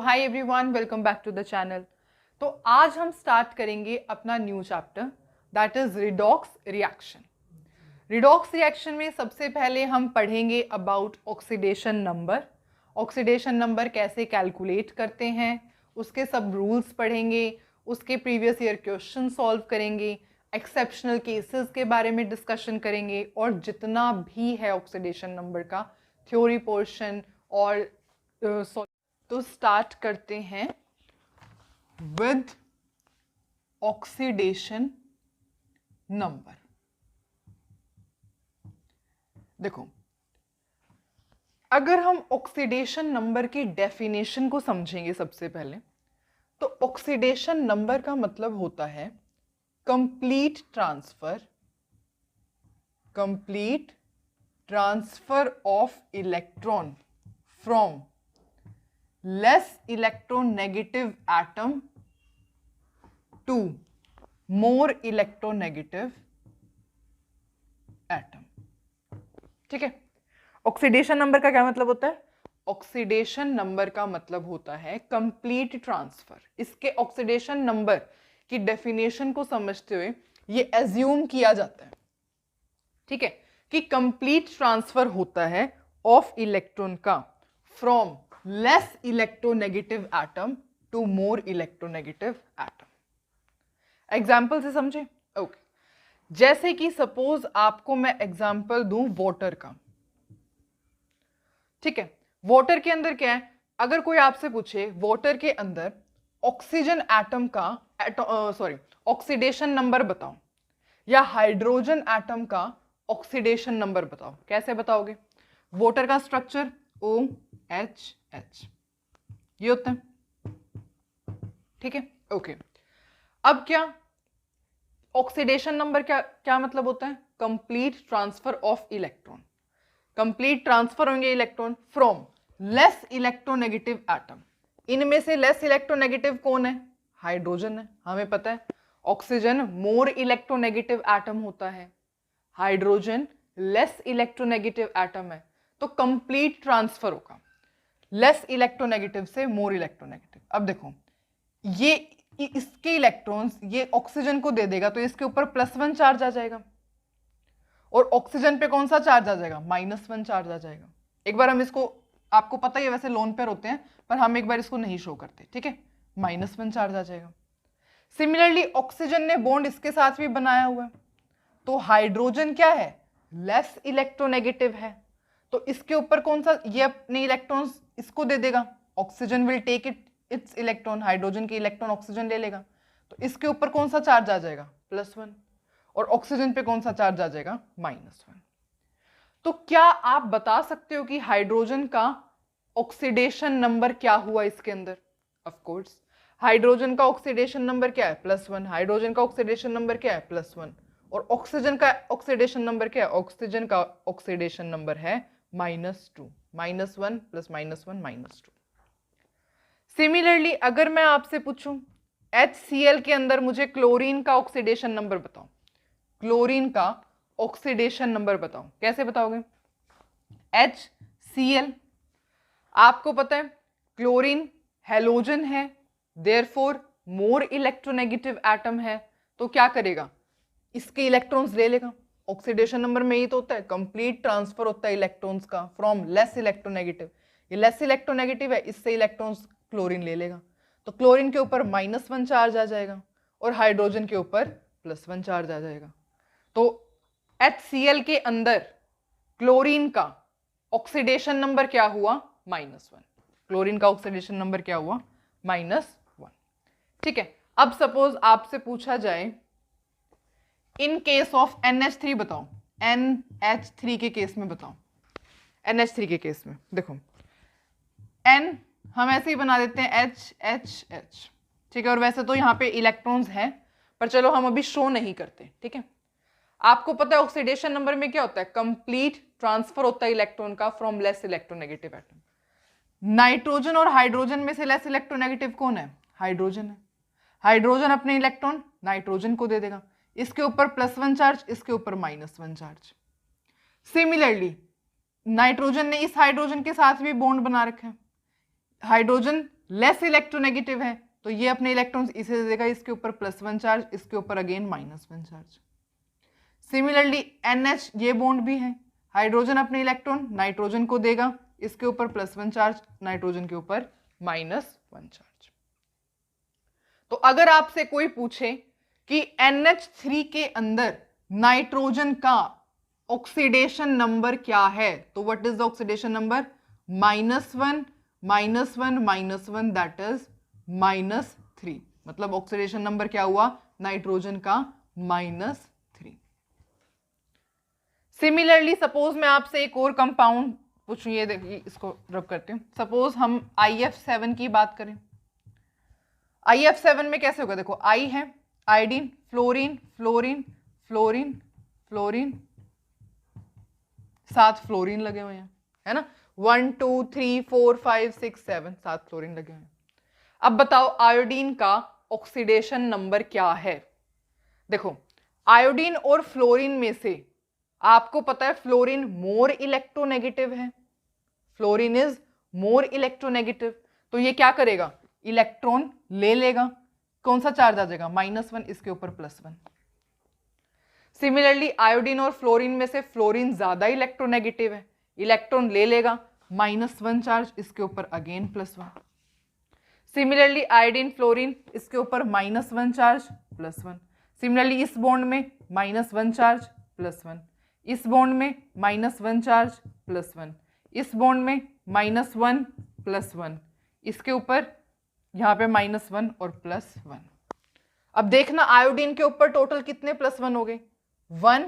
Hi everyone, welcome back to the channel. तो आज हम स्टार्ट करेंगे अपना new chapter that is redox reaction. Redox reaction में सबसे पहले हम पढ़ेंगे about oxidation number. Oxidation number कैसे कैलकुलेट करते हैं, उसके सब रूल्स पढ़ेंगे, उसके प्रीवियस ईयर क्वेश्चन सॉल्व करेंगे, एक्सेप्शनल केसेस के बारे में डिस्कशन करेंगे और जितना भी है ऑक्सीडेशन नंबर का थ्योरी पोर्शन और तो स्टार्ट करते हैं विद ऑक्सीडेशन नंबर। देखो, अगर हम ऑक्सीडेशन नंबर की डेफिनेशन को समझेंगे सबसे पहले, तो ऑक्सीडेशन नंबर का मतलब होता है complete transfer of electron from less electronegative atom to more electronegative atom। ठीक है, ऑक्सीडेशन नंबर का क्या मतलब होता है? ऑक्सीडेशन नंबर का मतलब होता है कंप्लीट ट्रांसफर। इसके ऑक्सीडेशन नंबर की डेफिनेशन को समझते हुए ये एज्यूम किया जाता है, ठीक है, कि कंप्लीट ट्रांसफर होता है ऑफ इलेक्ट्रॉन का from less electronegative atom to more electronegative atom। Example से समझे? ओके, जैसे कि सपोज आपको मैं एग्जाम्पल दूं वाटर का, ठीक है। वाटर के अंदर क्या है? अगर कोई आपसे पूछे वाटर के अंदर ऑक्सीजन एटम का ऑक्सीडेशन नंबर बताओ या हाइड्रोजन एटम का ऑक्सीडेशन नंबर बताओ, कैसे बताओगे? वाटर का स्ट्रक्चर OH ये होता है, ठीक है। ओके, अब क्या ऑक्सीडेशन नंबर क्या मतलब होता है? Complete transfer of electron. Complete transfer होंगे electron from less electronegative atom. इनमें से लेस इलेक्ट्रोनेगेटिव कौन है? हाइड्रोजन है, हमें पता है। ऑक्सीजन मोर इलेक्ट्रोनेगेटिव एटम होता है, हाइड्रोजन लेस इलेक्ट्रोनेगेटिव एटम है। तो कंप्लीट ट्रांसफर होगा लेस इलेक्ट्रोनेगेटिव से मोर इलेक्ट्रोनेगेटिव। अब देखो, ये इसके इलेक्ट्रॉन्स ये ऑक्सीजन को दे देगा तो इसके ऊपर +1 चार्ज आ जाएगा और ऑक्सीजन पे कौन सा चार्ज आ जाएगा? -1 चार्ज आ जाएगा। एक बार हम इसको, आपको पता ही है वैसे लोन पेयर होते हैं, पर हम एक बार इसको नहीं शो करते, ठीक है। -1 चार्ज आ जाएगा। सिमिलरली ऑक्सीजन ने बॉन्ड इसके साथ भी बनाया हुआ है, तो हाइड्रोजन क्या है? लेस इलेक्ट्रोनेगेटिव है, तो इसके ऊपर कौन सा, ये अपने इलेक्ट्रॉन्स इसको दे देगा। Oxygen will take its electron, hydrogen के इलेक्ट्रॉन ऑक्सीजन ले लेगा, तो इसके ऊपर कौन सा चार्ज आ जाएगा? +1, और ऑक्सीजन पे कौन सा चार्ज आ जाएगा? -1। तो क्या आप बता सकते हो कि हाइड्रोजन का ऑक्सीडेशन नंबर क्या हुआ इसके अंदर? ऑफ कोर्स, हाइड्रोजन का ऑक्सीडेशन नंबर क्या है? +1। हाइड्रोजन का ऑक्सीडेशन नंबर क्या है? +1। और ऑक्सीजन का ऑक्सीडेशन नंबर क्या है? ऑक्सीजन का ऑक्सीडेशन नंबर है -2। -1 + -1 -2। सिमिलरली अगर मैं आपसे पूछूं HCl के अंदर मुझे क्लोरीन का ऑक्सीडेशन नंबर बताओ, क्लोरीन का ऑक्सीडेशन नंबर बताओ, कैसे बताओगे? HCl, आपको पता है क्लोरीन हेलोजन है, देयरफॉर मोर इलेक्ट्रोनेगेटिव एटम है, तो क्या करेगा? इसके इलेक्ट्रॉन्स ले लेगा। ऑक्सीडेशन नंबर में ही तो होता है कंप्लीट ट्रांसफर होता है इलेक्ट्रॉन्स का फ्रॉम लेस इलेक्ट्रोनेगेटिव। ये लेस इलेक्ट्रोनेगेटिव है, इससे इलेक्ट्रॉन्स क्लोरीन ले लेगा, तो क्लोरीन के ऊपर -1 चार्ज आ जाएगा और हाइड्रोजन के ऊपर +1 चार्ज आ जाएगा। तो HCl के अंदर क्लोरीन का ऑक्सीडेशन नंबर क्या हुआ? -1। क्लोरीन का ऑक्सीडेशन नंबर क्या हुआ? -1, ठीक है। अब सपोज आपसे पूछा जाए इन केस ऑफ NH3 बताओ, NH3 के केस में बताओ। NH3 के केस में देखो, N हम ऐसे ही बना देते हैं HHH, ठीक है। और वैसे तो यहाँ पे इलेक्ट्रॉन्स हैं, पर चलो हम अभी शो नहीं करते, ठीक है। आपको पता है ऑक्सीडेशन नंबर में क्या होता है? कंप्लीट ट्रांसफर होता है इलेक्ट्रॉन का from less electronegative atom. Nitrogen और हाइड्रोजन में से लेस इलेक्ट्रोनेगेटिव कौन है? हाइड्रोजन है। हाइड्रोजन अपने इलेक्ट्रॉन नाइट्रोजन को दे देगा, इसके ऊपर +1 चार्ज, इसके ऊपर -1 चार्ज। सिमिलरली नाइट्रोजन ने इस हाइड्रोजन के साथ भी बॉन्ड बना रखा है, हाइड्रोजन लेस इलेक्ट्रोनेगेटिव है तो ये अपने इलेक्ट्रॉन्स इसे दे देगा, इसके ऊपर +1 चार्ज, इसके ऊपर अगेन -1 चार्ज। सिमिलरली NH ये बॉन्ड भी है, हाइड्रोजन अपने इलेक्ट्रॉन नाइट्रोजन को देगा, इसके ऊपर +1 चार्ज, नाइट्रोजन के ऊपर -1 चार्ज। तो अगर आपसे कोई पूछे कि NH3 के अंदर नाइट्रोजन का ऑक्सीडेशन नंबर क्या है, तो what is the oxidation number? -1 -1 that is -3। मतलब ऑक्सीडेशन नंबर क्या हुआ नाइट्रोजन का? -3। सिमिलरली सपोज मैं आपसे एक और कंपाउंड पूछूं, ये देखिए इसको रब करते हैं। सपोज हम IF7 की बात करें। IF7 में कैसे होगा? देखो I है iodine, fluorine fluorine fluorine fluorine, 7 fluorine लगे हुए हैं, है ना। 1 2 3 4 5 6 7 7 फ्लोरीन लगे हुए हैं। अब बताओ आयोडीन का ऑक्सीडेशन नंबर क्या है? देखो आयोडीन और फ्लोरीन में से आपको पता है फ्लोरीन मोर इलेक्ट्रोनेगेटिव है, फ्लोरीन इज मोर इलेक्ट्रोनेगेटिव, तो ये क्या करेगा? इलेक्ट्रॉन ले लेगा। कौन सा चार्ज आ जाएगा? -1, इसके ऊपर +1। सिमिलरली आयोडीन और फ्लोरीन में से फ्लोरीन ज्यादा इलेक्ट्रोनेगेटिव है, इलेक्ट्रॉन ले लेगा, -1 चार्ज, इसके ऊपर अगेन +1। सिमिलरली आयोडीन फ्लोरीन, इसके ऊपर -1 चार्ज, +1। सिमिलरली इस बॉन्ड में -1 चार्ज, +1। इस बॉन्ड में -1 चार्ज, +1। इस बॉन्ड में -1 +1, इसके ऊपर यहाँ पे -1 और +1। अब देखना आयोडीन के ऊपर टोटल कितने +1 हो गए? 1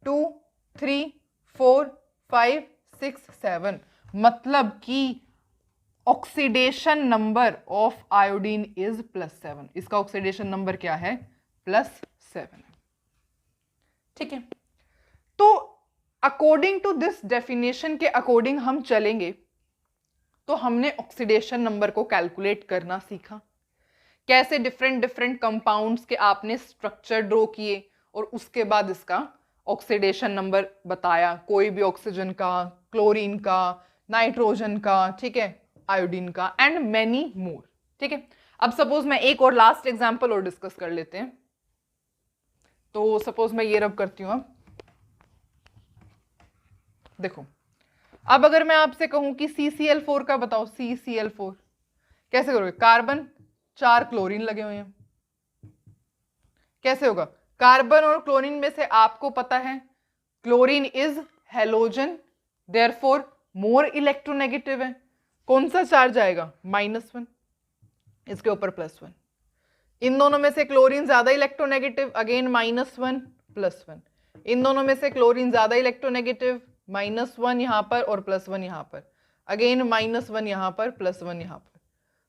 2 3 4 5 6 7, मतलब कि oxidation number of iodine is +7। इसका ऑक्सीडेशन नंबर क्या है? +7। ठीक है, तो अकॉर्डिंग टू दिस डेफिनेशन के अकॉर्डिंग हम चलेंगे तो हमने ऑक्सीडेशन नंबर को कैलकुलेट करना सीखा, कैसे डिफरेंट डिफरेंट कंपाउंड्स के आपने स्ट्रक्चर ड्रॉ किए और उसके बाद इसका ऑक्सीडेशन नंबर बताया, कोई भी ऑक्सीजन का, क्लोरीन का, नाइट्रोजन का, ठीक है, आयोडीन का एंड मेनी मोर। ठीक है, अब सपोज मैं एक और लास्ट एग्जांपल और डिस्कस कर लेते हैं। तो सपोज मैं ये रब करती हूं। अब देखो, अब अगर मैं आपसे कहूं कि CCl4 का बताओ, CCl4 कैसे करोगे? कार्बन 4 क्लोरीन लगे हुए हैं, कैसे होगा? कार्बन और क्लोरीन में से आपको पता है chlorine is halogen, therefore more electronegative है। कौन सा चार्ज आएगा? -1, इसके ऊपर +1। इन दोनों में से क्लोरीन ज्यादा इलेक्ट्रोनेगेटिव, अगेन -1 +1। इन दोनों में से क्लोरीन ज्यादा इलेक्ट्रोनेगेटिव, -1 यहां पर और +1 यहां पर, अगेन -1 यहां पर, +1 यहां पर।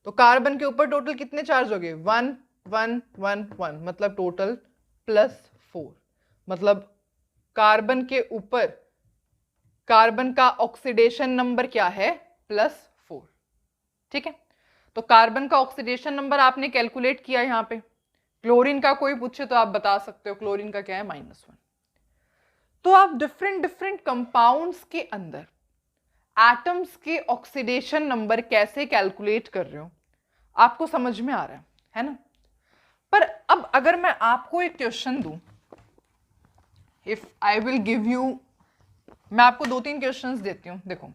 तो कार्बन के ऊपर टोटल कितने चार्ज हो गए? 1 1 1 1, मतलब टोटल +4। मतलब कार्बन के ऊपर कार्बन का ऑक्सीडेशन नंबर क्या है? +4। ठीक है, तो कार्बन का ऑक्सीडेशन नंबर आपने कैलकुलेट किया यहां पे। क्लोरीन का कोई पूछे तो आप बता सकते हो क्लोरीन का क्या है? -1। तो आप डिफरेंट डिफरेंट कंपाउंड्स के अंदर एटम्स के ऑक्सीडेशन नंबर कैसे कैलकुलेट कर रहे हो, आपको समझ में आ रहा है ना। पर अब अगर मैं आपको एक क्वेश्चन दूं, if I will give you, मैं आपको 2-3 क्वेश्चंस देती हूं। देखो,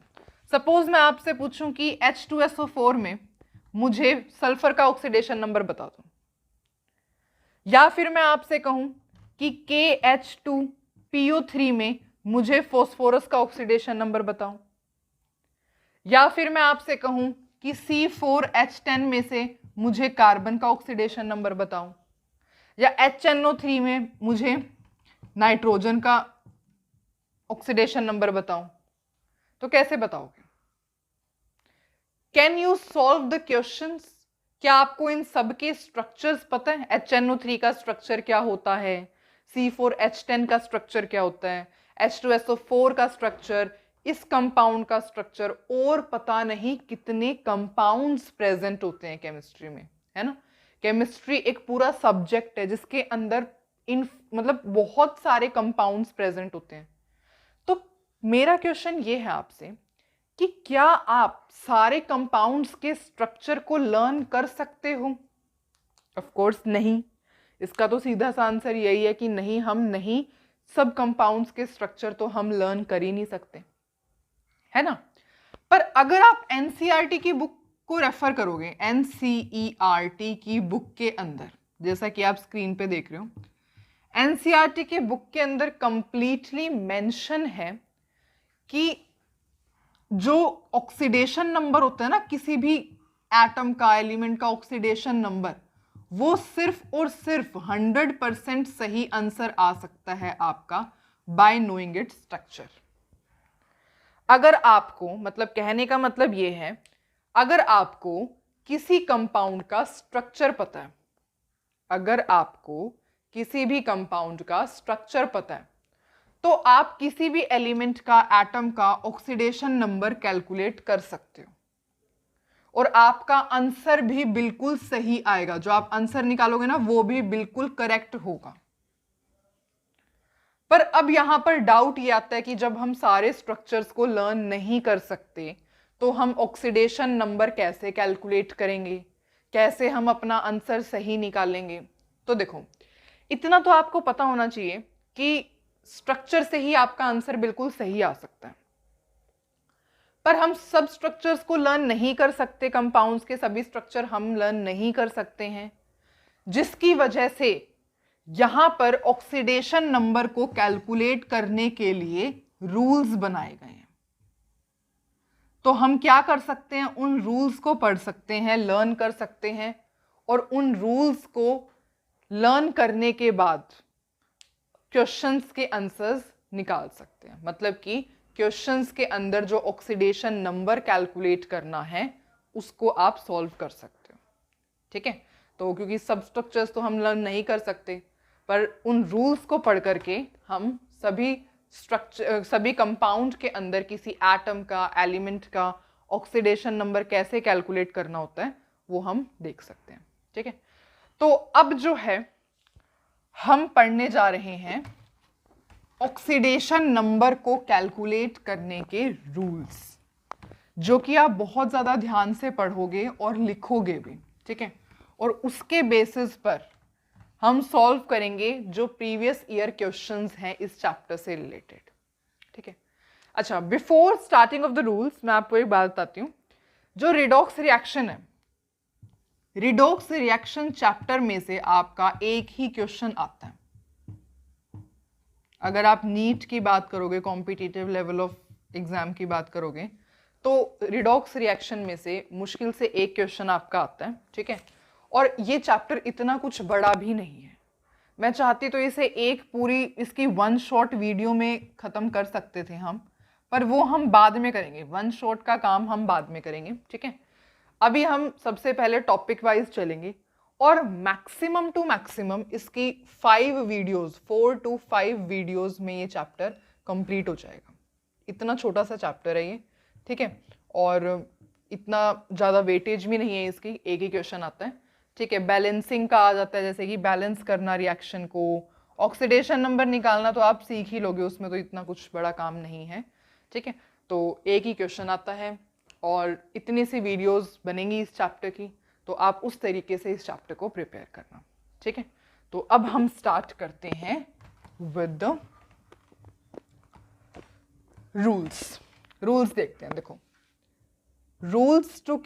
सपोज मैं आपसे पूछूं कि H2SO4 में मुझे सल्फर का ऑक्सीडेशन नंबर बता दो, या फिर मैं आपसे कहूं कि KH2PO3 में मुझे फॉस्फोरस का ऑक्सीडेशन नंबर बताओ, या फिर मैं आपसे कहूं कि C4H10 में से मुझे कार्बन का ऑक्सीडेशन नंबर बताओ, या HNO3 में मुझे नाइट्रोजन का ऑक्सीडेशन नंबर बताओ, तो कैसे बताओगे? Can you solve the questions? क्या आपको इन सब के स्ट्रक्चर्स पता है? HNO3 का स्ट्रक्चर क्या होता है, C4H10 का स्ट्रक्चर क्या होता है, H2SO4 का स्ट्रक्चर, इस कंपाउंड का स्ट्रक्चर, और पता नहीं कितने कंपाउंड्स प्रेजेंट होते हैं केमिस्ट्री में, है ना। केमिस्ट्री एक पूरा सब्जेक्ट है जिसके अंदर इन मतलब बहुत सारे कंपाउंड्स प्रेजेंट होते हैं। तो मेरा क्वेश्चन ये है आपसे कि क्या आप सारे कंपाउंड्स के स्ट्रक्चर को लर्न कर सकते हो? ऑफ कोर्स नहीं। इसका तो सीधा सा आंसर यही है कि नहीं, हम नहीं, सब कंपाउंड्स के स्ट्रक्चर तो हम लर्न कर ही नहीं सकते, है ना। पर अगर आप एनसीईआरटी की बुक को रेफर करोगे, एनसीईआरटी की बुक के अंदर, जैसा कि आप स्क्रीन पे देख रहे हो, एनसीईआरटी के बुक के अंदर कंप्लीटली मेंशन है कि जो ऑक्सीडेशन नंबर होता है ना किसी भी एटम का, एलिमेंट का ऑक्सीडेशन नंबर, वो सिर्फ और सिर्फ 100% सही आंसर आ सकता है आपका बाय नोइंग इट्स स्ट्रक्चर। अगर आपको, मतलब कहने का मतलब ये है, अगर आपको किसी कंपाउंड का स्ट्रक्चर पता है, अगर आपको किसी भी कंपाउंड का स्ट्रक्चर पता है, तो आप किसी भी एलिमेंट का, एटम का ऑक्सीडेशन नंबर कैलकुलेट कर सकते हो और आपका आंसर भी बिल्कुल सही आएगा। जो आप आंसर निकालोगे ना वो भी बिल्कुल करेक्ट होगा। पर अब यहां पर डाउट ये आता है कि जब हम सारे स्ट्रक्चर्स को लर्न नहीं कर सकते तो हम ऑक्सीडेशन नंबर कैसे कैलकुलेट करेंगे, कैसे हम अपना आंसर सही निकालेंगे? तो देखो, इतना तो आपको पता होना चाहिए कि स्ट्रक्चर से ही आपका आंसर बिल्कुल सही आ सकता है। पर हम सब स्ट्रक्चर्स को लर्न नहीं कर सकते, कंपाउंड्स के सभी स्ट्रक्चर हम लर्न नहीं कर सकते हैं, जिसकी वजह से यहां पर ऑक्सीडेशन नंबर को कैलकुलेट करने के लिए रूल्स बनाए गए हैं। तो हम क्या कर सकते हैं, उन रूल्स को पढ़ सकते हैं, लर्न कर सकते हैं और उन रूल्स को लर्न करने के बाद क्वेश्चंस के आंसर्स निकाल सकते हैं। मतलब कि क्वेश्चंस के अंदर जो ऑक्सीडेशन नंबर कैलकुलेट करना है उसको आप सॉल्व कर सकते हो, ठीक है। तो क्योंकि सब स्ट्रक्चर्स तो हम लर्न नहीं कर सकते, पर उन रूल्स को पढ़ करके हम सभी कंपाउंड के अंदर किसी एटम का, एलिमेंट का ऑक्सीडेशन नंबर कैसे कैलकुलेट करना होता है वो हम देख सकते हैं, ठीक है। तो अब जो है हम पढ़ने जा रहे हैं ऑक्सीडेशन नंबर को कैलकुलेट करने के रूल्स, जो कि आप बहुत ज्यादा ध्यान से पढ़ोगे और लिखोगे भी, ठीक है। और उसके बेसिस पर हम सॉल्व करेंगे जो प्रीवियस ईयर क्वेश्चंस हैं इस चैप्टर से रिलेटेड, ठीक है। अच्छा, before starting of the rules मैं आपको एक बात बताती हूँ। जो रिडॉक्स रिएक्शन है, रिडॉक्स रिएक्शन चैप्टर में से आपका एक ही क्वेश्चन आता है। अगर आप नीट की बात करोगे, कॉम्पिटिटिव लेवल ऑफ एग्जाम की बात करोगे, तो रिडॉक्स रिएक्शन में से मुश्किल से एक क्वेश्चन आपका आता है, ठीक है। और ये चैप्टर इतना कुछ बड़ा भी नहीं है। मैं चाहती तो इसे एक पूरी इसकी वन शॉट वीडियो में खत्म कर सकते थे हम, पर वो हम बाद में करेंगे, वन शॉट का काम हम बाद में करेंगे, ठीक है। अभी हम सबसे पहले टॉपिक वाइज चलेंगे और मैक्सिमम टू मैक्सिमम इसकी 4 to 5 वीडियोस में ये चैप्टर कंप्लीट हो जाएगा। इतना छोटा सा चैप्टर है ये, ठीक है। और इतना ज़्यादा वेटेज भी नहीं है इसकी, एक ही क्वेश्चन आता है, ठीक है। बैलेंसिंग का आ जाता है, जैसे कि बैलेंस करना रिएक्शन को, ऑक्सीडेशन नंबर निकालना तो आप सीख ही लोगे, उसमें तो इतना कुछ बड़ा काम नहीं है, ठीक है। तो एक ही क्वेश्चन आता है और इतनी सी वीडियोस बनेंगी इस चैप्टर की, तो आप उस तरीके से इस चैप्टर को प्रिपेयर करना, ठीक है। तो अब हम स्टार्ट करते हैं विद द रूल्स। रूल्स देखते हैं, देखो, rules to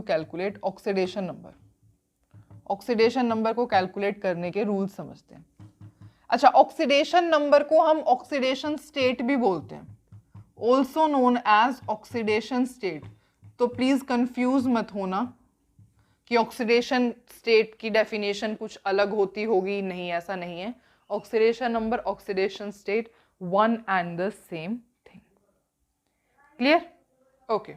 calculate oxidation number. Oxidation number को कैलकुलेट करने के रूल्स समझते हैं। अच्छा, ऑक्सीडेशन नंबर को हम ऑक्सीडेशन स्टेट भी बोलते हैं, also known as oxidation state. तो प्लीज कंफ्यूज मत होना कि ऑक्सीडेशन स्टेट की डेफिनेशन कुछ अलग होती होगी, नहीं, ऐसा नहीं है। Oxidation number, oxidation state, one and the same thing. Clear? Okay.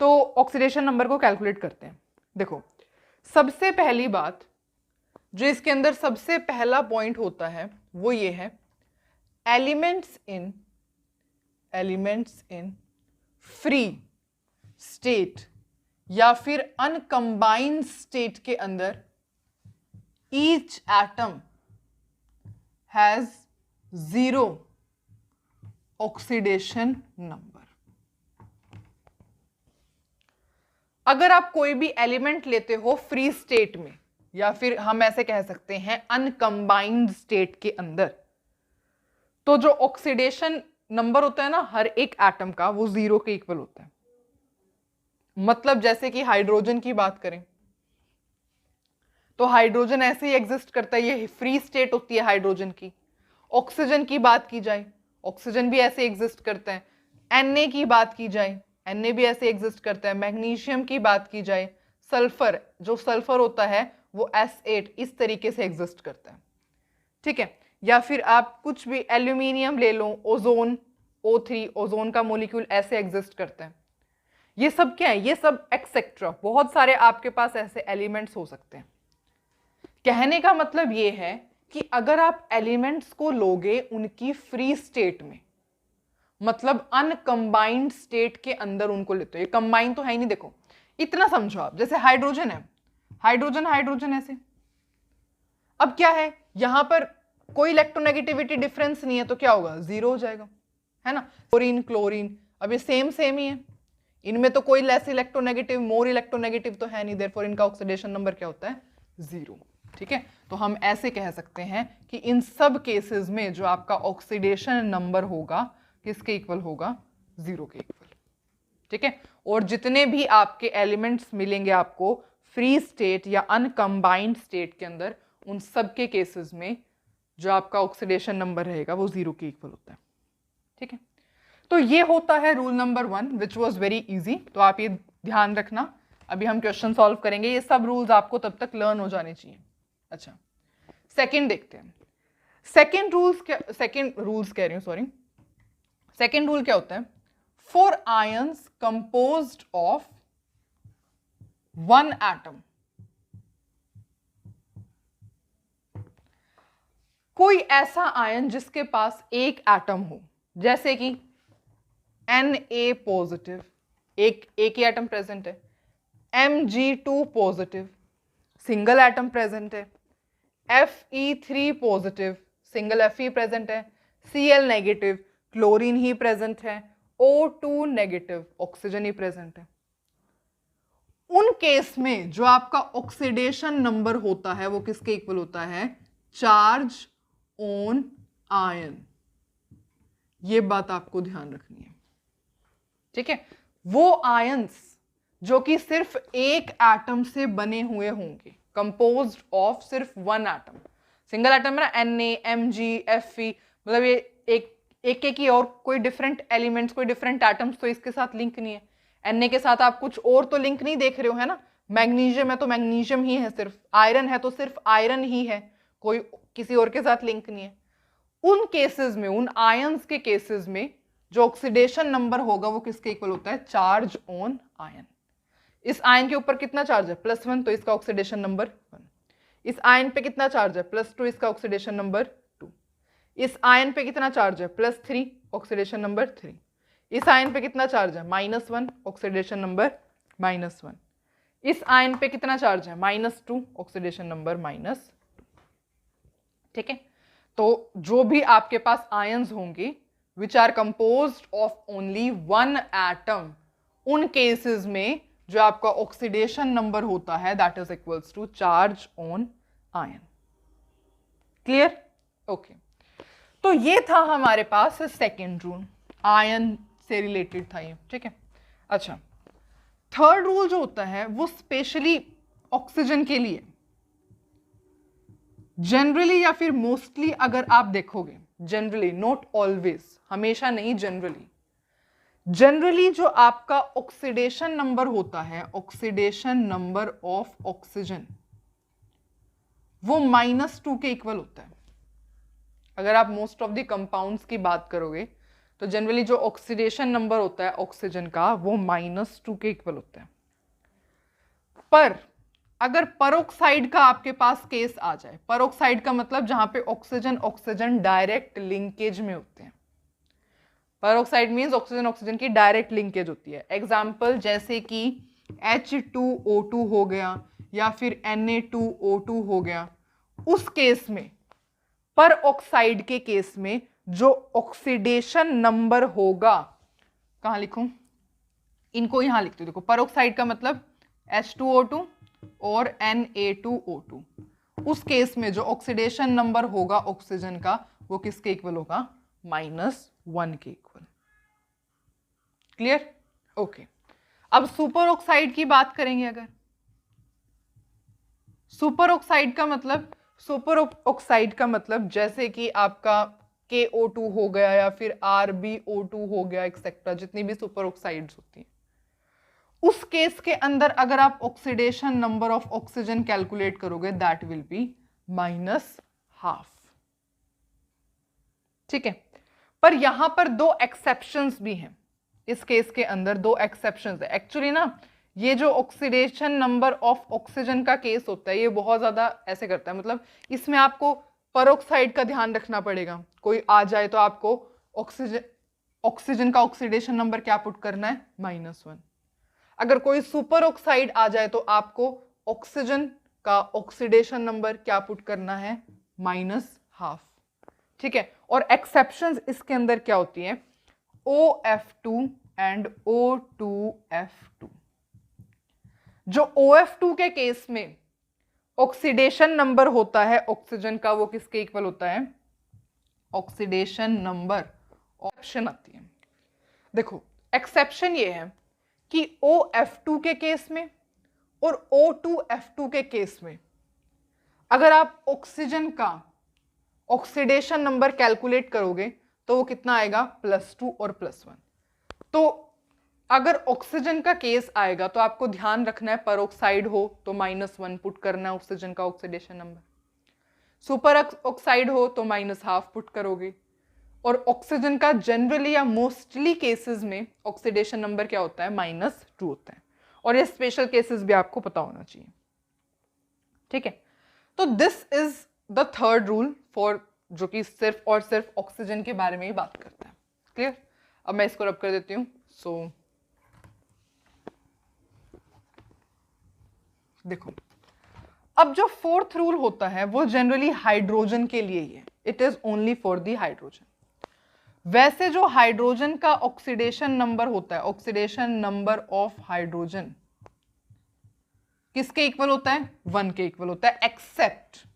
तो ऑक्सीडेशन नंबर को कैलकुलेट करते हैं। देखो, सबसे पहली बात जो इसके अंदर सबसे पहला पॉइंट होता है वो ये है, एलिमेंट्स इन फ्री स्टेट या फिर अनकंबाइंड स्टेट के अंदर each atom has 0 oxidation number. अगर आप कोई भी एलिमेंट लेते हो फ्री स्टेट में, या फिर हम ऐसे कह सकते हैं अनकंबाइंड स्टेट के अंदर, तो जो ऑक्सीडेशन नंबर होता है ना हर एक एटम का, वो 0 के इक्वल होता है। मतलब जैसे कि हाइड्रोजन की बात करें तो हाइड्रोजन ऐसे ही एग्जिस्ट करता है, ये फ्री स्टेट होती है हाइड्रोजन की। ऑक्सीजन की बात की जाए, ऑक्सीजन भी ऐसे एग्जिस्ट करता है। Na की बात की जाए, Na भी ऐसे एग्जिस्ट करता है। मैग्नीशियम की बात की जाए, सल्फर, जो सल्फर होता है वो S8 इस तरीके से एग्जिस्ट करता है, ठीक है। या फिर आप कुछ भी एल्यूमिनियम ले लो, ओजोन O3, ओजोन का मोलिक्यूल ऐसे एग्जिस्ट करता है। ये सब क्या है, ये सब एक्सेट्रा, बहुत सारे आपके पास ऐसे एलिमेंट्स हो सकते हैं। कहने का मतलब ये है कि अगर आप एलिमेंट्स को लोगे उनकी फ्री स्टेट में, मतलब अनकंबाइंड स्टेट के अंदर उनको लेते हो, ये कंबाइन तो है ही नहीं। देखो इतना समझो आप, जैसे हाइड्रोजन है, हाइड्रोजन हाइड्रोजन ऐसे, अब क्या है यहां पर कोई इलेक्ट्रोनेगेटिविटी डिफरेंस नहीं है, तो क्या होगा, 0 हो जाएगा, है ना। क्लोरीन क्लोरीन, अब ये सेम ही है, इनमें तो कोई लेस इलेक्ट्रोनेगेटिव मोर इलेक्ट्रोनेगेटिव तो है नहीं, देयरफॉर इनका ऑक्सीडेशन नंबर क्या होता है, 0, ठीक है। तो हम ऐसे कह सकते हैं कि इन सब केसेस में जो आपका ऑक्सीडेशन नंबर होगा किसके इक्वल होगा, 0 के इक्वल, ठीक है। और जितने भी आपके एलिमेंट्स मिलेंगे आपको फ्री स्टेट या अनकंबाइंड स्टेट के अंदर, उन सब के केसेस में जो आपका ऑक्सीडेशन नंबर रहेगा वो 0 के इक्वल होता है, ठीक है। तो ये होता है rule number 1 which was very easy. तो आप ये ध्यान रखना, अभी हम क्वेश्चन सॉल्व करेंगे, ये सब रूल्स आपको तब तक लर्न हो जाने चाहिए। अच्छा, सेकंड देखते हैं। सेकंड रूल क्या होता है, for ions composed of 1 atom, कोई ऐसा आयन जिसके पास एक एटम हो, जैसे कि Na पॉजिटिव, एक ही एटम प्रेजेंट है, Mg2 positive, single atom present है, Fe3 positive, single Fe present है, Cl नेगेटिव, क्लोरीन ही प्रेजेंट है, O2 नेगेटिव, ऑक्सीजन ही प्रेजेंट है। उन केस में जो आपका ऑक्सीडेशन नंबर होता है वो किसके इक्वल होता है, चार्ज ऑन आयन। ये बात आपको ध्यान रखनी है, ठीक है। वो आयंस जो कि सिर्फ एक एटम से बने हुए होंगे, कंपोज्ड ऑफ सिर्फ 1 एटम, सिंगल एटम है ना, Na, Mg, Fe, मतलब ये एक ही, और कोई डिफरेंट एलिमेंट्स, कोई डिफरेंट एटम्स तो इसके साथ लिंक नहीं है। Na के साथ आप कुछ और तो लिंक नहीं देख रहे हो, है ना। मैग्नीशियम है तो मैग्नीशियम ही है सिर्फ, आयरन है तो सिर्फ आयरन ही है, कोई किसी और के साथ लिंक नहीं है। उन केसेस में, उन आयंस के केसेस में जो ऑक्सीडेशन नंबर होगा वो किसके इक्वल होता है, चार्ज ऑन आयन। इस आयन के ऊपर कितना चार्ज है, +1, तो इसका ऑक्सीडेशन नंबर 1। इस आयन पे कितना चार्ज है, +2, इसका ऑक्सीडेशन नंबर 2। इस आयन पे कितना चार्ज है, +3, ऑक्सीडेशन नंबर 3। इस आयन पे कितना चार्ज है, -1, ऑक्सीडेशन नंबर -1। इस आयन पे कितना चार्ज है, -2, ऑक्सीडेशन नंबर -2, ठीक है। तो जो भी आपके पास आयंस होंगे which are composed of only 1 atom, उन केसेस में जो आपका ऑक्सीडेशन नंबर होता है that is equals to charge on ion. Clear, okay. तो ये था हमारे पास सेकेंड रूल, आयन से रिलेटेड था ये, ठीक है। अच्छा, थर्ड रूल जो होता है वो स्पेशली ऑक्सीजन के लिए, जनरली या फिर मोस्टली अगर आप देखोगे, जनरली, नॉट ऑलवेज, हमेशा नहीं, जनरली जो आपका ऑक्सीडेशन नंबर होता है, ऑक्सीडेशन नंबर ऑफ ऑक्सीजन, वो -2 के इक्वल होता है। अगर आप मोस्ट ऑफ द कंपाउंड्स की बात करोगे तो जनरली जो ऑक्सीडेशन नंबर होता है ऑक्सीजन का वो -2 के इक्वल होता है। पर अगर परोक्साइड का आपके पास केस आ जाए, परोक्साइड का मतलब जहां पे ऑक्सीजन ऑक्सीजन डायरेक्ट लिंकेज में होते हैं, परोक्साइड मींस ऑक्सीजन ऑक्सीजन की डायरेक्ट लिंकेज होती है। एग्जाम्पल जैसे कि H2O2 हो गया या फिर Na2O2 हो गया, उस केस में पर ऑक्साइड के केस में जो ऑक्सीडेशन नंबर होगा, कहां लिखूं, इनको यहां लिखते देखो, पर ऑक्साइड का मतलब H2O2 और Na2O2, उस केस में जो ऑक्सीडेशन नंबर होगा ऑक्सीजन का वो किसके इक्वल होगा, -1 के इक्वल। क्लियर? ओके। अब सुपर ऑक्साइड की बात करेंगे। अगर सुपर ऑक्साइड का मतलब, सुपर ऑक्साइड का मतलब जैसे कि आपका KO2 हो गया या फिर RbO2 हो गया एक्सेट्रा, जितनी भी सुपर ऑक्साइड्स होती हैं, उस केस के अंदर अगर आप oxidation number of oxygen calculate करोगे दैट विल बी -12। ठीक है, पर यहां पर दो एक्सेप्शंस भी हैं। इस केस के अंदर दो एक्सेप्शंस है एक्चुअली ना। ये जो ऑक्सीडेशन नंबर ऑफ ऑक्सीजन का केस होता है ये बहुत ज्यादा ऐसे करता है, मतलब इसमें आपको परोक्साइड का ध्यान रखना पड़ेगा। कोई आ जाए तो आपको ऑक्सीजन का ऑक्सीडेशन नंबर क्या पुट करना है, -1। अगर कोई सुपर ऑक्साइड आ जाए तो आपको ऑक्सीजन का ऑक्सीडेशन नंबर क्या पुट करना है, -12। ठीक है, और एक्सेप्शंस इसके अंदर क्या होती है, OF2 एंड O2F2। जो OF2 के केस में ऑक्सीडेशन नंबर होता है ऑक्सीजन का वो किसके इक्वल होता है, ऑक्सीडेशन नंबर, ऑप्शन आती है। देखो एक्सेप्शन ये है कि OF2 के केस में और O2F2 के केस में अगर आप ऑक्सीजन का ऑक्सीडेशन नंबर कैलकुलेट करोगे तो वो कितना आएगा, +2 और +1। तो अगर ऑक्सीजन का केस आएगा तो आपको ध्यान रखना है परोक्साइड हो तो -1 पुट करना है ऑक्सीजन का ऑक्सीडेशन नंबर, सुपर ऑक्साइड हो तो -12 पुट करोगे, और ऑक्सीजन का जनरली या मोस्टली केसेस में ऑक्सीडेशन नंबर क्या होता है, -2 होता है। और ये स्पेशल केसेस भी आपको पता होना चाहिए। ठीक है, तो this is the third rule for, जो कि सिर्फ और सिर्फ ऑक्सीजन के बारे में ही बात करता है। क्लियर? अब मैं इसको रब कर देती हूँ। सो देखो, अब जो फोर्थ रूल होता है वो जनरली हाइड्रोजन के लिए ही है, it is only for the hydrogen. वैसे जो हाइड्रोजन का ऑक्सीडेशन नंबर होता है, ऑक्सीडेशन नंबर ऑफ हाइड्रोजन किसके इक्वल होता है, 1 के इक्वल होता है, एक्सेप्ट,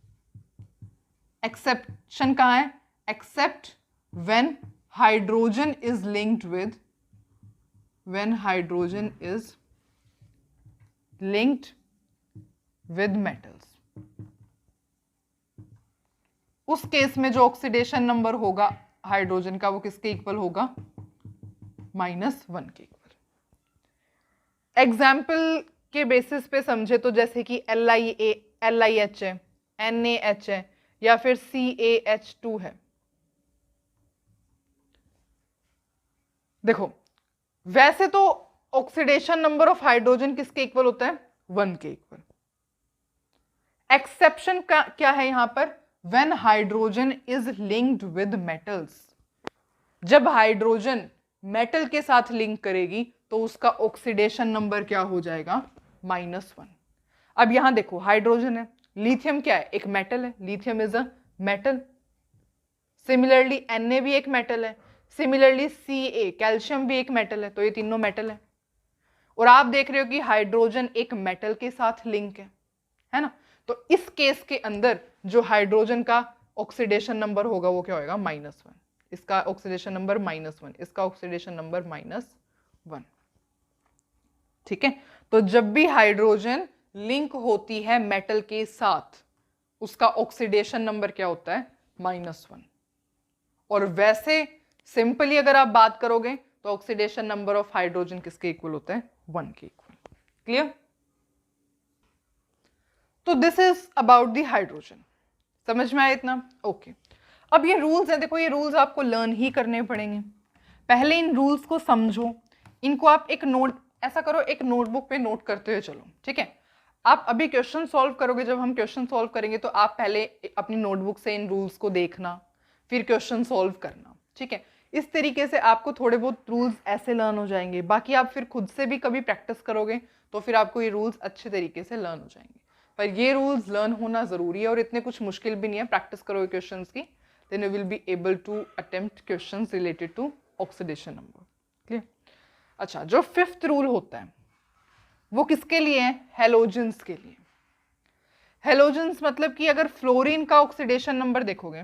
एक्सेप्शन कहां है, except when hydrogen is linked with, when hydrogen is linked with metals. उस केस में जो ऑक्सीडेशन नंबर होगा हाइड्रोजन का वो किसके इक्वल होगा, -1 के इक्वल। एग्जाम्पल के बेसिस पे समझे तो जैसे कि LiH है, NaH है, या फिर CaH2 है। देखो वैसे तो ऑक्सीडेशन नंबर ऑफ हाइड्रोजन किसके इक्वल होता है, 1 के इक्वल। एक्सेप्शन का क्या है यहां पर, when hydrogen is linked with metals. जब हाइड्रोजन मेटल के साथ लिंक करेगी तो उसका ऑक्सीडेशन नंबर क्या हो जाएगा, -1। अब यहां देखो हाइड्रोजन है, लिथियम क्या है, एक मेटल है, lithium is a metal. Similarly Na भी एक मेटल है, सिमिलरली Ca कैल्शियम भी एक मेटल है, तो ये तीनों मेटल है। और आप देख रहे हो कि हाइड्रोजन एक मेटल के साथ लिंक है ना। तो इस केस के अंदर जो हाइड्रोजन का ऑक्सीडेशन नंबर होगा वो क्या होगा, -1। इसका ऑक्सीडेशन नंबर -1, इसका ऑक्सीडेशन नंबर -1। ठीक है, तो जब भी हाइड्रोजन लिंक होती है मेटल के साथ उसका ऑक्सीडेशन नंबर क्या होता है, -1। और वैसे सिंपली अगर आप बात करोगे तो ऑक्सीडेशन नंबर ऑफ हाइड्रोजन किसके इक्वल होता है, 1 के इक्वल। क्लियर? तो this is about the hydrogen. समझ में आया इतना? ओके। अब ये रूल्स हैं, देखो ये रूल्स आपको लर्न ही करने पड़ेंगे। पहले इन रूल्स को समझो, इनको आप एक नोट, ऐसा करो एक नोटबुक पे नोट करते हुए चलो। ठीक है, आप अभी क्वेश्चन सॉल्व करोगे, जब हम क्वेश्चन सॉल्व करेंगे तो आप पहले अपनी नोटबुक से इन रूल्स को देखना, फिर क्वेश्चन सॉल्व करना। ठीक है, इस तरीके से आपको थोड़े बहुत रूल्स ऐसे लर्न हो जाएंगे। बाकी आप फिर खुद से भी कभी प्रैक्टिस करोगे तो फिर आपको ये रूल्स अच्छे तरीके से लर्न हो जाएंगे। पर ये रूल्स लर्न होना जरूरी है और इतने कुछ मुश्किल भी नहीं है, प्रैक्टिस करो क्वेश्चंस की, then you will be able to attempt questions related to oxidation number. Clear? अच्छा, जो 5th रूल होता है वो किसके लिए है? हेलोजेंस के लिए। हेलोजेंस मतलब कि अगर फ्लोरीन का ऑक्सीडेशन नंबर देखोगे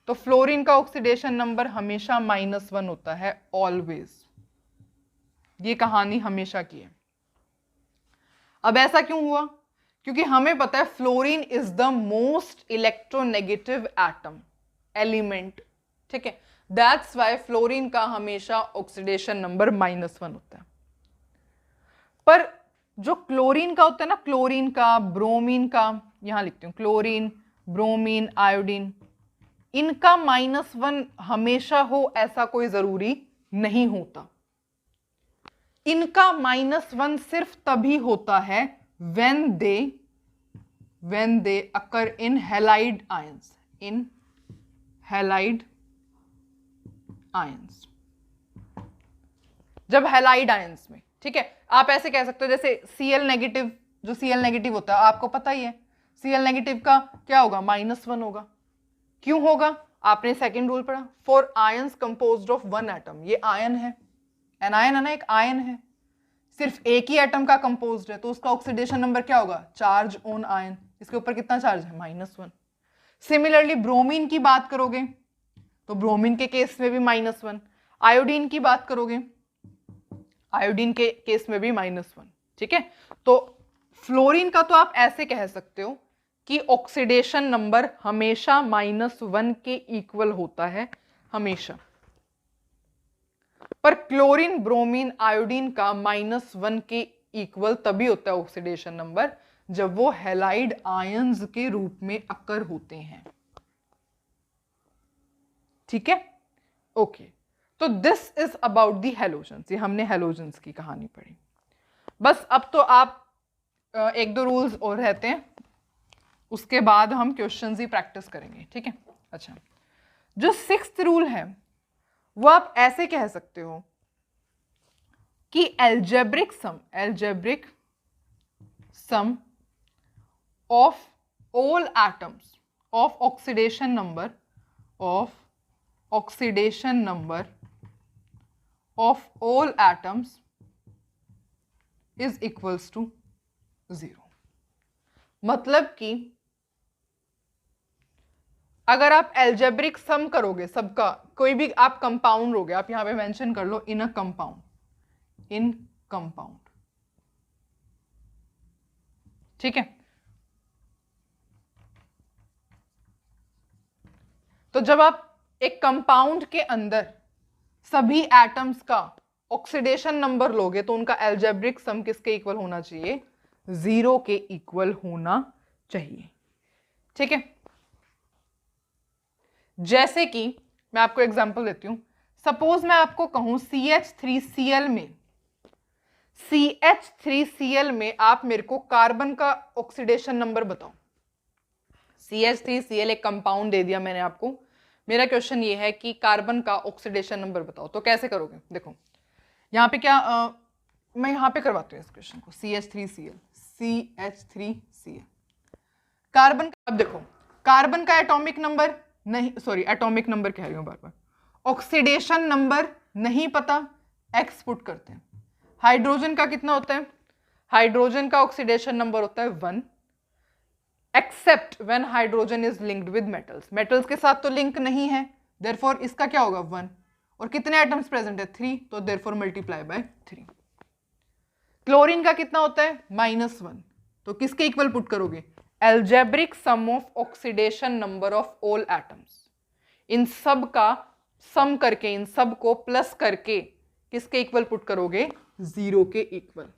तो फ्लोरीन का ऑक्सीडेशन नंबर हमेशा -1 होता है, ऑलवेज। ये कहानी हमेशा की है। अब ऐसा क्यों हुआ? क्योंकि हमें पता है fluorine is the most electronegative atom element, ठीक है, दैट्स वाई फ्लोरीन का हमेशा ऑक्सीडेशन नंबर -1 होता है। पर जो क्लोरीन का होता है ना, क्लोरीन का, ब्रोमीन का, यहां लिखती हूं, क्लोरीन, ब्रोमीन, आयोडीन, इनका -1 हमेशा हो ऐसा कोई जरूरी नहीं होता। इनका -1 सिर्फ तभी होता है when they occur in halide ions, in halide ions, जब हैलाइड आयंस में, ठीक है। आप ऐसे कह सकते हो जैसे Cl नेगेटिव, जो Cl नेगेटिव होता है आपको पता ही है, Cl नेगेटिव का क्या होगा? -1 होगा। क्यों होगा? आपने सेकंड रूल पढ़ा, for ions composed of 1 atom, ये आयन है, एनायन है ना, एक आयन है, सिर्फ एक ही एटम का कंपोज्ड है, तो उसका ऑक्सीडेशन नंबर क्या होगा? Charge on ion. इसके ऊपर कितना चार्ज है? -1। सिमिलरली ब्रोमीन की बात करोगे तो ब्रोमीन के केस में भी -1, आयोडीन की बात करोगे, आयोडीन के केस में भी -1, ठीक है। तो फ्लोरीन का तो आप ऐसे कह सकते हो कि ऑक्सीडेशन नंबर हमेशा -1 के इक्वल होता है, हमेशा। पर क्लोरीन, ब्रोमीन, आयोडीन का -1 के इक्वल तभी होता है ऑक्सीडेशन नंबर जब वो हैलाइड आयंस के रूप में अकर होते हैं, ठीक है। ओके, तो this is about the halogens. ये हमने हैलोजेंस की कहानी पढ़ी। बस अब तो आप 1-2 रूल्स और रहते हैं, उसके बाद हम क्वेश्चंस ही प्रैक्टिस करेंगे, ठीक है। अच्छा, जो 6th रूल है वो आप ऐसे कह सकते हो कि algebraic sum of all atoms of oxidation number of all atoms is equals to 0। मतलब कि अगर आप एल्जेब्रिक सम करोगे सबका, कोई भी आप कंपाउंड लोगे, आप यहां पे मेंशन कर लो इन कंपाउंड, ठीक है। तो जब आप एक कंपाउंड के अंदर सभी एटम्स का ऑक्सीडेशन नंबर लोगे तो उनका एल्जेब्रिक सम किसके इक्वल होना चाहिए? 0 के इक्वल होना चाहिए, ठीक है। जैसे कि मैं आपको एग्जांपल देती हूं, सपोज मैं आपको कहूं CH3Cl में आप मेरे को कार्बन का ऑक्सीडेशन नंबर बताओ। CH3Cl एक कंपाउंड दे दिया मैंने आपको, मेरा क्वेश्चन ये है कि कार्बन का ऑक्सीडेशन नंबर बताओ, तो कैसे करोगे? देखो यहाँ पे क्या मैं यहाँ पे करवाती हूँ इस क्वेश्चन को, CH3Cl कार्बन का। अब देखो कार्बन का एटॉमिक नंबर नहीं, सॉरी एटॉमिक नंबर कह रही हूँ बार बार, ऑक्सीडेशन नंबर नहीं पता, एक्स पुट करते हैं। हाइड्रोजन का कितना होता है? हाइड्रोजन का ऑक्सीडेशन नंबर होता है 1, except when hydrogen is linked with metals. Metals के साथ तो लिंक नहीं है, देयरफॉर इसका क्या होगा? 1। और कितने एटम्स प्रेजेंट है? 3, तो देयरफॉर मल्टीप्लाई बाय 3। क्लोरीन का कितना होता है? -1, तो किसके इक्वल पुट करोगे? Algebraic sum of oxidation number of all atoms. इन सब का सम करके, इन सब को प्लस करके किसके इक्वल पुट करोगे? 0 के इक्वल।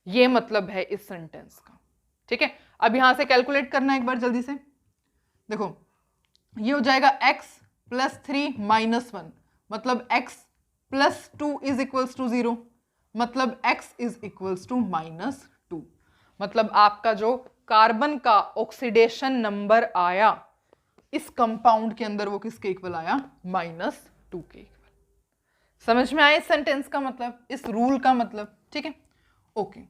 ये मतलब है इस सेंटेंस का, ठीक है। अब यहां से कैलकुलेट करना एक बार जल्दी से, देखो ये हो जाएगा x + 3 - 1, मतलब x + 2 इज इक्वल्स टू 0, मतलब x इज इक्वल्स टू -2। मतलब आपका जो कार्बन का ऑक्सीडेशन नंबर आया इस कंपाउंड के अंदर वो किसके इक्वल आया? -2 के इक्वल। समझ में आया इस सेंटेंस का मतलब, इस रूल का मतलब, ठीक है। ओके,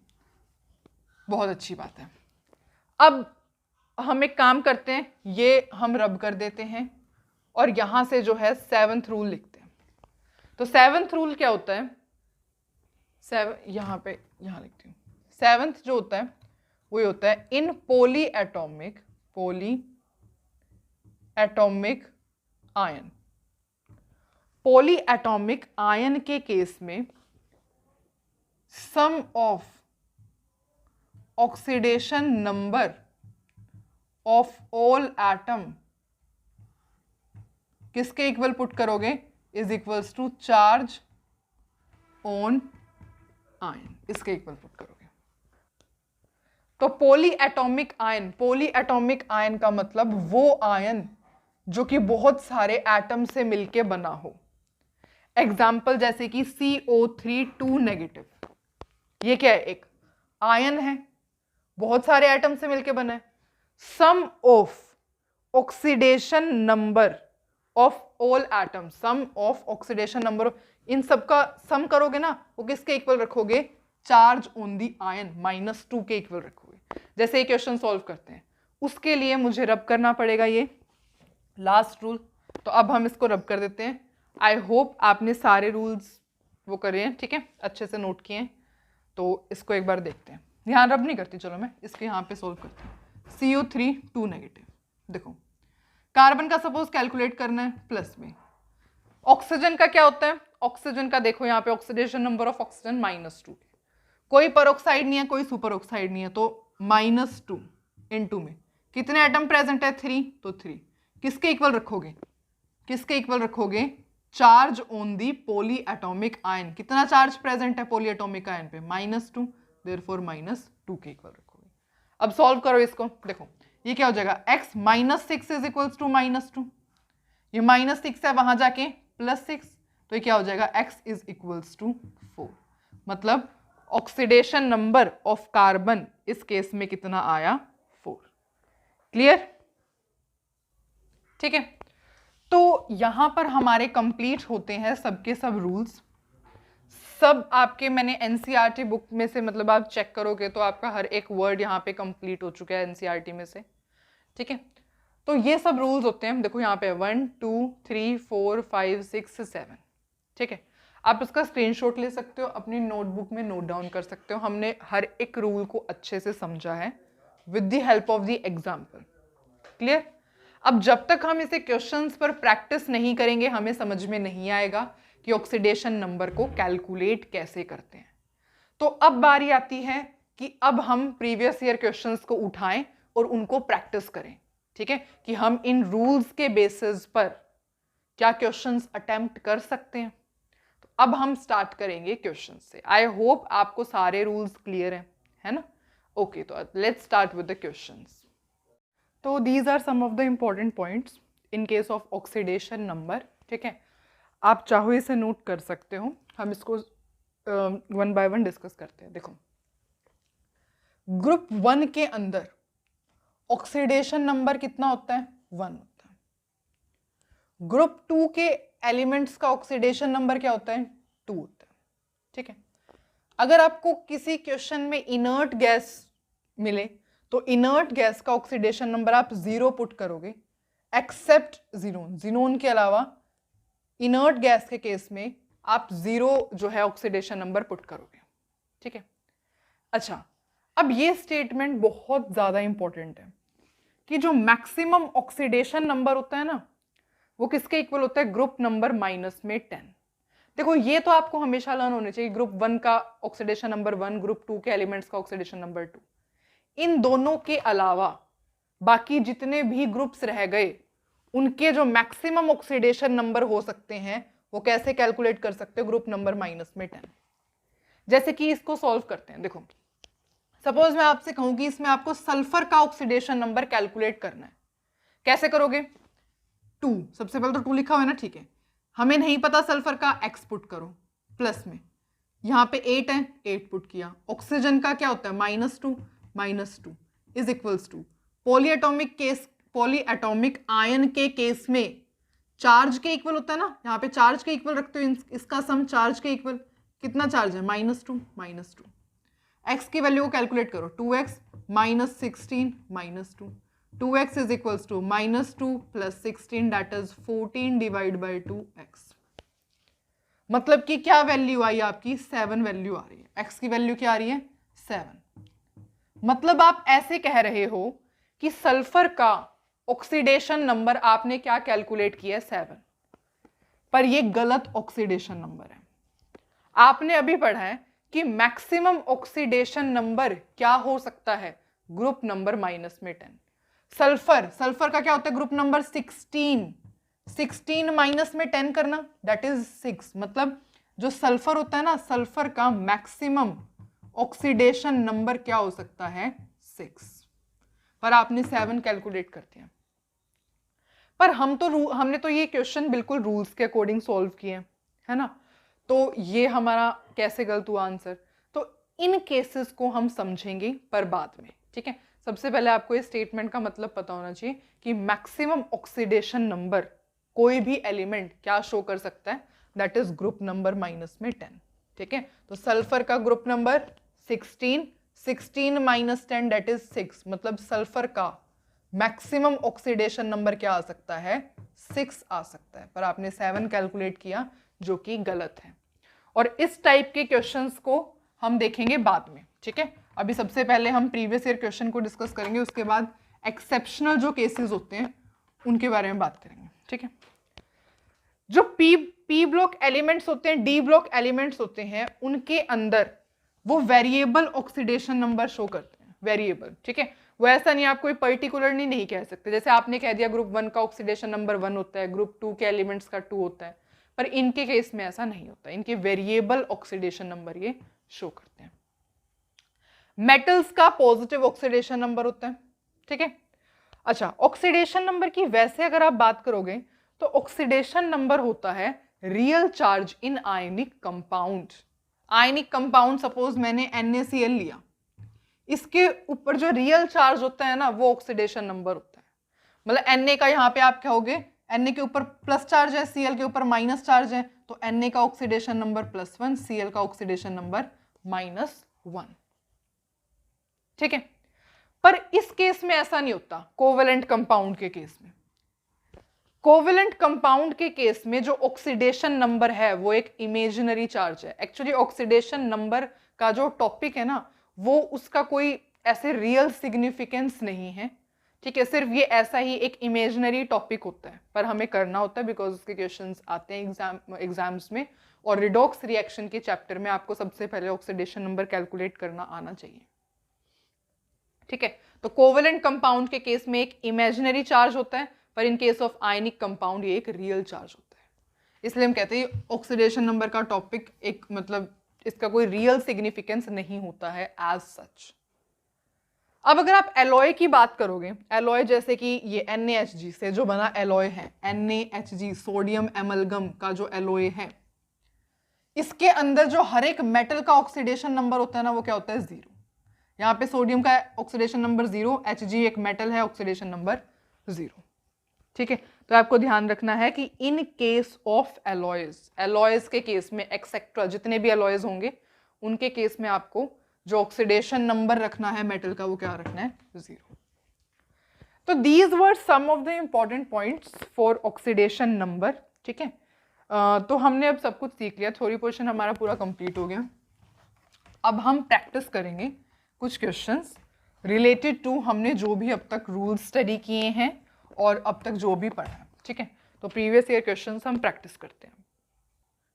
बहुत अच्छी बात है। अब हम एक काम करते हैं, ये हम रब कर देते हैं और यहां से जो है 7th रूल लिखते हैं। तो 7th रूल क्या होता है, यहाँ लिखती हूँ। 7th जो होता है वो होता है in polyatomic ion. Polyatomic ion के केस में sum of oxidation number of all atom किसके इक्वल पुट करोगे, is equals to charge on ion, इसके इक्वल पुट करोगे। तो पॉली एटॉमिक आयन का मतलब वो आयन जो कि बहुत सारे एटम से मिलके बना हो। एग्जाम्पल जैसे कि CO3 2 नेगेटिव, ये क्या है, एक आयन है, बहुत सारे एटम से मिलके बना है। Sum of oxidation number of all atom, sum of oxidation number, इन सबका सम करोगे ना, वो किसके इक्वल रखोगे, चार्ज ऑन दी आयन -2 के इक्वल रखोगे। जैसे ये क्वेश्चन सॉल्व करते हैं, उसके लिए मुझे रब करना पड़ेगा ये लास्ट रूल। तो अब हम इसको रब कर देते हैं। आई होप आपने सारे रूल्स वो करे हैं, ठीक है, अच्छे से नोट किए हैं। तो इसको एक बार देखते हैं। यहाँ रब नहीं करती, चलो मैं इसके यहाँ पे सोल्व करती हूँ। CO3 2 नेगेटिव, देखो कार्बन का सपोज कैलकुलेट करना है प्लस में। ऑक्सीजन का क्या होता है, ऑक्सीजन का देखो यहाँ पे ऑक्सीडेशन नंबर ऑफ ऑक्सीजन -2, कोई परऑक्साइड नहीं है, कोई सुपर ऑक्साइड नहीं है, तो -2 इन 2 में कितने एटम प्रेजेंट है, 3, तो 3 किसके इक्वल रखोगे, charge on the poly atomic ion. कितना चार्ज प्रेजेंट है पॉली एटॉमिक आयन पे, -2, देयरफॉर -2 के इक्वल रखोगे। अब सॉल्व करो इसको, देखो ये क्या हो जाएगा, x -6 इज इक्वल्स टू -2, ये -6 है, वहां जाके +6, तो ये क्या हो जाएगा, x इज इक्वल्स टू 4। मतलब ऑक्सीडेशन नंबर ऑफ कार्बन इस केस में कितना आया, 4। क्लियर, ठीक है। तो यहां पर हमारे कंप्लीट होते हैं सबके सब रूल्स। सब आपके मैंने एनसीईआरटी बुक में से, मतलब आप चेक करोगे तो आपका हर एक वर्ड यहाँ पे कंप्लीट हो चुका है एनसीईआरटी में से, ठीक है। तो ये सब रूल्स होते हैं, देखो यहाँ पे 1 2 3 4 5 6 7, ठीक है। आप इसका स्क्रीनशॉट ले सकते हो, अपनी नोटबुक में नोट डाउन कर सकते हो। हमने हर एक रूल को अच्छे से समझा है with the help of the example. Clear. अब जब तक हम इसे क्वेश्चंस पर प्रैक्टिस नहीं करेंगे, हमें समझ में नहीं आएगा कि ऑक्सीडेशन नंबर को कैलकुलेट कैसे करते हैं। तो अब बारी आती है कि अब हम प्रीवियस ईयर क्वेश्चंस को उठाएं और उनको प्रैक्टिस करें, ठीक है, कि हम इन रूल्स के बेसिस पर क्या क्वेश्चंस अटेम्प्ट कर सकते हैं। तो अब हम स्टार्ट करेंगे क्वेश्चन से। आई होप आपको सारे रूल्स क्लियर हैं, है ना। ओके, तो let's start with the questions. तो these are some of the important points in case of oxidation number, ठीक है। आप चाहो इसे नोट कर सकते हो, हम इसको 1 बाय 1 डिस्कस करते हैं। देखो, ग्रुप 1 के अंदर ऑक्सीडेशन नंबर कितना होता है, 1 होता है। ग्रुप 2 के एलिमेंट्स का ऑक्सीडेशन नंबर क्या होता है, 2 होता है, ठीक है। अगर आपको किसी क्वेश्चन में इनर्ट गैस मिले तो इनर्ट गैस का ऑक्सीडेशन नंबर आप 0 पुट करोगे, एक्सेप्ट ज़ीनोन। ज़ीनोन के अलावा इनर्ट गैस के केस में आप 0 जो है ऑक्सीडेशन नंबर पुट करोगे, ठीक है। अच्छा, अब ये स्टेटमेंट बहुत ज़्यादा इंपॉर्टेंट है कि जो मैक्सिमम ऑक्सीडेशन नंबर होता है ना, वो किसके इक्वल होता है, ग्रुप नंबर -10। देखो, ये तो आपको हमेशा लर्न होने चाहिए, ग्रुप 1 का ऑक्सीडेशन नंबर 1, ग्रुप 2 के एलिमेंट्स का ऑक्सीडेशन नंबर 2। इन दोनों के अलावा बाकी जितने भी ग्रुप्स रह गए, उनके जो मैक्सिमम ऑक्सीडेशन नंबर हो सकते हैं वो कैसे कैलकुलेट कर सकते हो, ग्रुप नंबर -10। जैसे कि इसको सॉल्व करते हैं। देखो, सपोज मैं आपसे कहूं कि इसमें आपको सल्फर का ऑक्सीडेशन नंबर कैलकुलेट करना है, कैसे करोगे, 2, सबसे पहले तो 2 लिखा हुआ है ना, ठीक है। हमें नहीं पता सल्फर का, x पुट करो, प्लस में यहाँ पे 8 है, 8 पुट किया। ऑक्सीजन का क्या होता है, -2 is equals to polyatomic ion के केस में चार्ज के इक्वल होता है ना, यहाँ पे चार्ज के इक्वल रखते हो, इसका सम चार्ज के इक्वल, कितना चार्ज है, -2 एक्स की वैल्यू को कैलकुलेट करो, 2x -16 -2, 2x is equals to -2 + 16 that is 14 divide by 2x। मतलब कि क्या वैल्यू आई आपकी? 7 वैल्यू आ रही है। x की वैल्यू क्या आ रही है? 7। मतलब आप ऐसे कह रहे हो कि सल्फर का ऑक्सीडेशन नंबर आपने क्या कैलकुलेट किया है? 7। पर ये गलत ऑक्सीडेशन नंबर है। आपने अभी पढ़ा है कि मैक्सिमम ऑक्सीडेशन नंबर क्या हो सकता है? Group number -10। सल्फर का क्या होता है ग्रुप नंबर? 16। 16 -10 करना दैट इज 6। मतलब जो सल्फर होता है ना, सल्फर का मैक्सिमम ऑक्सीडेशन नंबर क्या हो सकता है? 6। पर आपने 7 कैलकुलेट कर दिया। पर हमने तो ये क्वेश्चन बिल्कुल रूल्स के अकॉर्डिंग सॉल्व किए हैं, है ना? तो ये हमारा कैसे गलत हुआ आंसर? तो इन केसेस को हम समझेंगे पर बाद में, ठीक है? सबसे पहले आपको इस स्टेटमेंट का मतलब पता होना चाहिए कि मैक्सिमम ऑक्सीडेशन नंबर कोई भी एलिमेंट क्या शो कर सकता है? दैट इज ग्रुप नंबर -10, ठीक है? तो सल्फर का ग्रुप नंबर 16, 16 -10 दैट इज 6। मतलब सल्फर का मैक्सिमम ऑक्सीडेशन नंबर क्या आ सकता है? 6 आ सकता है। पर आपने 7 कैलकुलेट किया, जो कि गलत है। और इस टाइप के क्वेश्चंस को हम देखेंगे बाद में, ठीक है? अभी सबसे पहले हम प्रीवियस ईयर क्वेश्चन को डिस्कस करेंगे, उसके बाद एक्सेप्शनल जो केसेस होते हैं उनके बारे में बात करेंगे, ठीक है? जो पी ब्लॉक एलिमेंट्स होते हैं, डी ब्लॉक एलिमेंट्स होते हैं, उनके अंदर वो वेरिएबल ऑक्सीडेशन नंबर शो करते हैं। वेरिएबल, ठीक है? वो ऐसा नहीं, आप कोई पर्टिकुलरली नहीं कह सकते। जैसे आपने कह दिया ग्रुप 1 का ऑक्सीडेशन नंबर 1 होता है, ग्रुप 2 के एलिमेंट्स का 2 होता है, पर इनके केस में ऐसा नहीं होता। इनके वेरिएबल ऑक्सीडेशन नंबर ये शो करते हैं। मेटल्स का पॉजिटिव ऑक्सीडेशन नंबर होता है, ठीक है? अच्छा, ऑक्सीडेशन नंबर की वैसे अगर आप बात करोगे तो ऑक्सीडेशन नंबर होता है real charge in ionic compound. Ionic compound, suppose मैंने NaCl लिया, इसके ऊपर जो रियल चार्ज होता है ना, वो ऑक्सीडेशन नंबर होता है। मतलब Na का यहाँ पे आप कहोगे, Na के ऊपर प्लस चार्ज है, Cl के ऊपर माइनस चार्ज है, तो Na का ऑक्सीडेशन नंबर +1, Cl का ऑक्सीडेशन नंबर -1, ठीक है? पर इस केस में ऐसा नहीं होता। कोवेलेंट कंपाउंड के केस में, कोवेलेंट कंपाउंड के केस में जो ऑक्सीडेशन नंबर है वो एक इमेजिनरी चार्ज है। एक्चुअली ऑक्सीडेशन नंबर का जो टॉपिक है ना, वो उसका कोई ऐसे रियल सिग्निफिकेंस नहीं है, ठीक है? सिर्फ ये ऐसा ही एक इमेजिनरी टॉपिक होता है, पर हमें करना होता है बिकॉज उसके क्वेश्चंस आते हैं एग्जाम्स में। और रिडॉक्स रिएक्शन के चैप्टर में आपको सबसे पहले ऑक्सीडेशन नंबर कैलकुलेट करना आना चाहिए, ठीक है? तो कोवेलेंट कंपाउंड के केस में एक इमेजिनरी चार्ज होता है, पर इन केस ऑफ आयनिक कंपाउंड ये एक रियल चार्ज होता है। इसलिए हम कहते हैं ऑक्सीडेशन नंबर का टॉपिक एक, मतलब इसका कोई रियल सिग्निफिकेंस नहीं होता है एज सच। अब अगर आप एलॉय की बात करोगे, एलॉय जैसे कि ये NaHg से जो बना एलॉय है, NaHg सोडियम एमलगम का जो एलॉय है, इसके अंदर जो हर एक मेटल का ऑक्सीडेशन नंबर होता है ना, वो क्या होता है? 0। यहाँ पे सोडियम का ऑक्सीडेशन नंबर 0, Hg एक मेटल है, ऑक्सीडेशन नंबर 0, ठीक है? तो आपको ध्यान रखना है कि इन केस ऑफ एलॉयज के केस में एक्सेट्रा जितने भी एलॉयज होंगे, उनके केस में आपको जो ऑक्सीडेशन नंबर रखना है मेटल का, वो क्या रखना है? 0। तो these were some of the important points for oxidation number, ठीक है? तो हमने अब सब कुछ सीख लिया, थ्योरी पोर्शन हमारा पूरा कंप्लीट हो गया। अब हम प्रैक्टिस करेंगे कुछ क्वेश्चंस रिलेटेड टू हमने जो भी अब तक रूल्स स्टडी किए हैं और अब तक जो भी पढ़ा है, ठीक है? तो प्रीवियस ईयर क्वेश्चंस हम प्रैक्टिस करते हैं।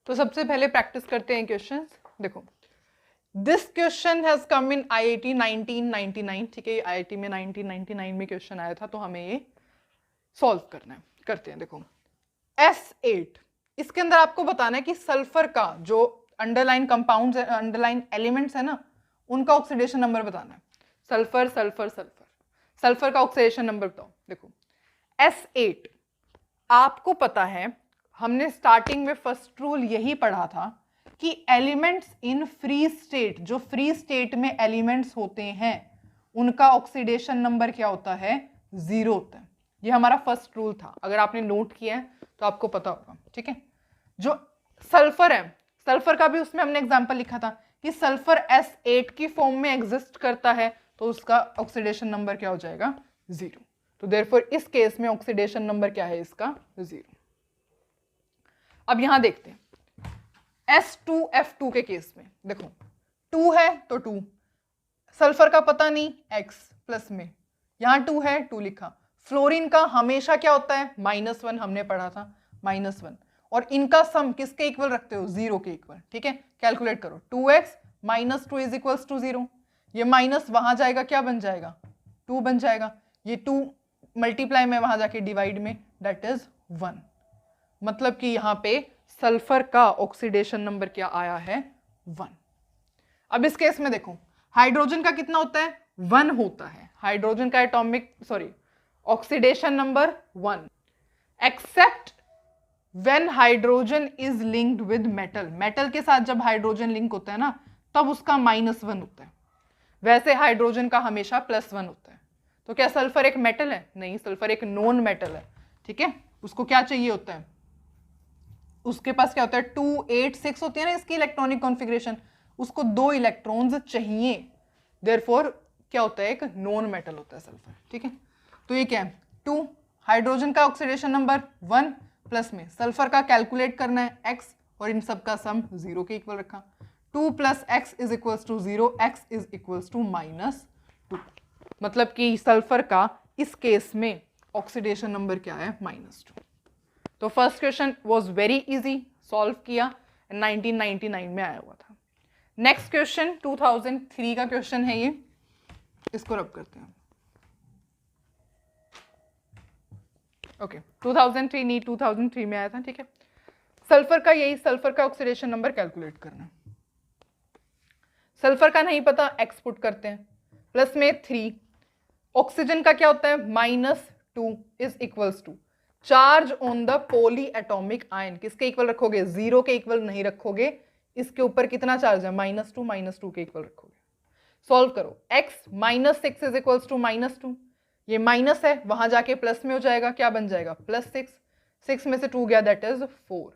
तो सबसे पहले प्रैक्टिस करते हैं क्वेश्चंस। देखो, this question has come in IIT 1999, ठीक है? IIT में 1999 में क्वेश्चन आया था, तो हमें ये सॉल्व करना है। करते हैं। देखो, S8, इसके अंदर आपको बताना है कि सल्फर का जो अंडरलाइन कंपाउंड्स, अंडरलाइन एलिमेंट्स है ना, उनका ऑक्सीडेशन नंबर बताना है। सल्फर सल्फर सल्फर, सल्फर का ऑक्सीडेशन नंबर बताओ। देखो, S8 आपको पता है, हमने स्टार्टिंग में फर्स्ट रूल यही पढ़ा था कि एलिमेंट्स इन फ्री स्टेट, जो फ्री स्टेट में एलिमेंट्स होते हैं, उनका ऑक्सीडेशन नंबर क्या होता है? 0 होता है। ये हमारा फर्स्ट रूल था, अगर आपने नोट किया है तो आपको पता होगा, ठीक है? जो सल्फर है, सल्फर का भी उसमें हमने एग्जांपल लिखा था कि सल्फर S8 की फॉर्म में एग्जिस्ट करता है, तो उसका ऑक्सीडेशन नंबर क्या हो जाएगा, 0। तो देयरफॉर इस केस में ऑक्सीडेशन नंबर क्या है इसका, 0। अब यहां देखते हैं S2F2 के केस में, देखो 2 है तो 2, सल्फर का पता नहीं X प्लस में, यहां 2 है 2 लिखा। फ्लोरीन का हमेशा क्या होता है, -1, हमने पढ़ा था -1, और इनका सम किसके इक्वल रखते हो, 0 के इक्वल। ठीक है, कैलकुलेट करो, 2x - 2 इज इक्वल्स टू 0। ये माइनस वहां जाएगा, क्या बन जाएगा, 2 बन जाएगा। ये 2 मल्टीप्लाई में वहां जाके डिवाइड में, दैट इज 1। मतलब कि यहाँ पे सल्फर का ऑक्सीडेशन नंबर क्या आया है, 1। अब इस केस में देखो हाइड्रोजन का कितना होता है, 1 होता है। हाइड्रोजन का oxidation number 1, except when hydrogen is linked with metal. Metal के साथ जब हाइड्रोजन लिंक होता है ना, तब उसका -1 होता है। वैसे हाइड्रोजन का हमेशा +1 होता है। तो क्या सल्फर एक मेटल है, नहीं, सल्फर एक नॉन मेटल है। ठीक है, उसको क्या चाहिए होता है, उसके पास क्या होता है, 2 8 6 होती है ना इसकी इलेक्ट्रॉनिक कॉन्फ़िगरेशन, उसको 2 इलेक्ट्रॉन्स चाहिए। देयरफॉर क्या होता है, एक नॉन मेटल होता है सल्फर। ठीक है, तो ये क्या है, 2, हाइड्रोजन का ऑक्सीडेशन नंबर 1, प्लस में सल्फर का कैलकुलेट करना है x, और इन सब का सम 0 के इक्वल रखा। 2 + x is equals to 0, x is equals to -2। मतलब कि सल्फर का इस केस में ऑक्सीडेशन नंबर क्या है, -2। तो first question was very easy, solve किया, 1999 में आया हुआ था। नेक्स्ट क्वेश्चन 2003 का क्वेश्चन है ये, इसको रब करते हैं। ओके, 2003 नीट 2003 में आया था। ठीक है, सल्फर का यही, सल्फर का ऑक्सीडेशन नंबर कैलकुलेट करना। सल्फर का नहीं पता, एक्स पुट करते हैं, प्लस में 3, ऑक्सीजन का क्या होता है, -2 is equals to charge on the polyatomic ion. किसके इक्वल रखोगे, 0 के इक्वल नहीं रखोगे, इसके ऊपर कितना चार्ज है, -2 के इक्वल रखोगे। सॉल्व करो, x -6 इज इक्वल्स टू -2, ये माइनस है, वहां जाके प्लस में हो जाएगा, क्या बन जाएगा, +6, 6 में से 2 गया, दैट इज 4।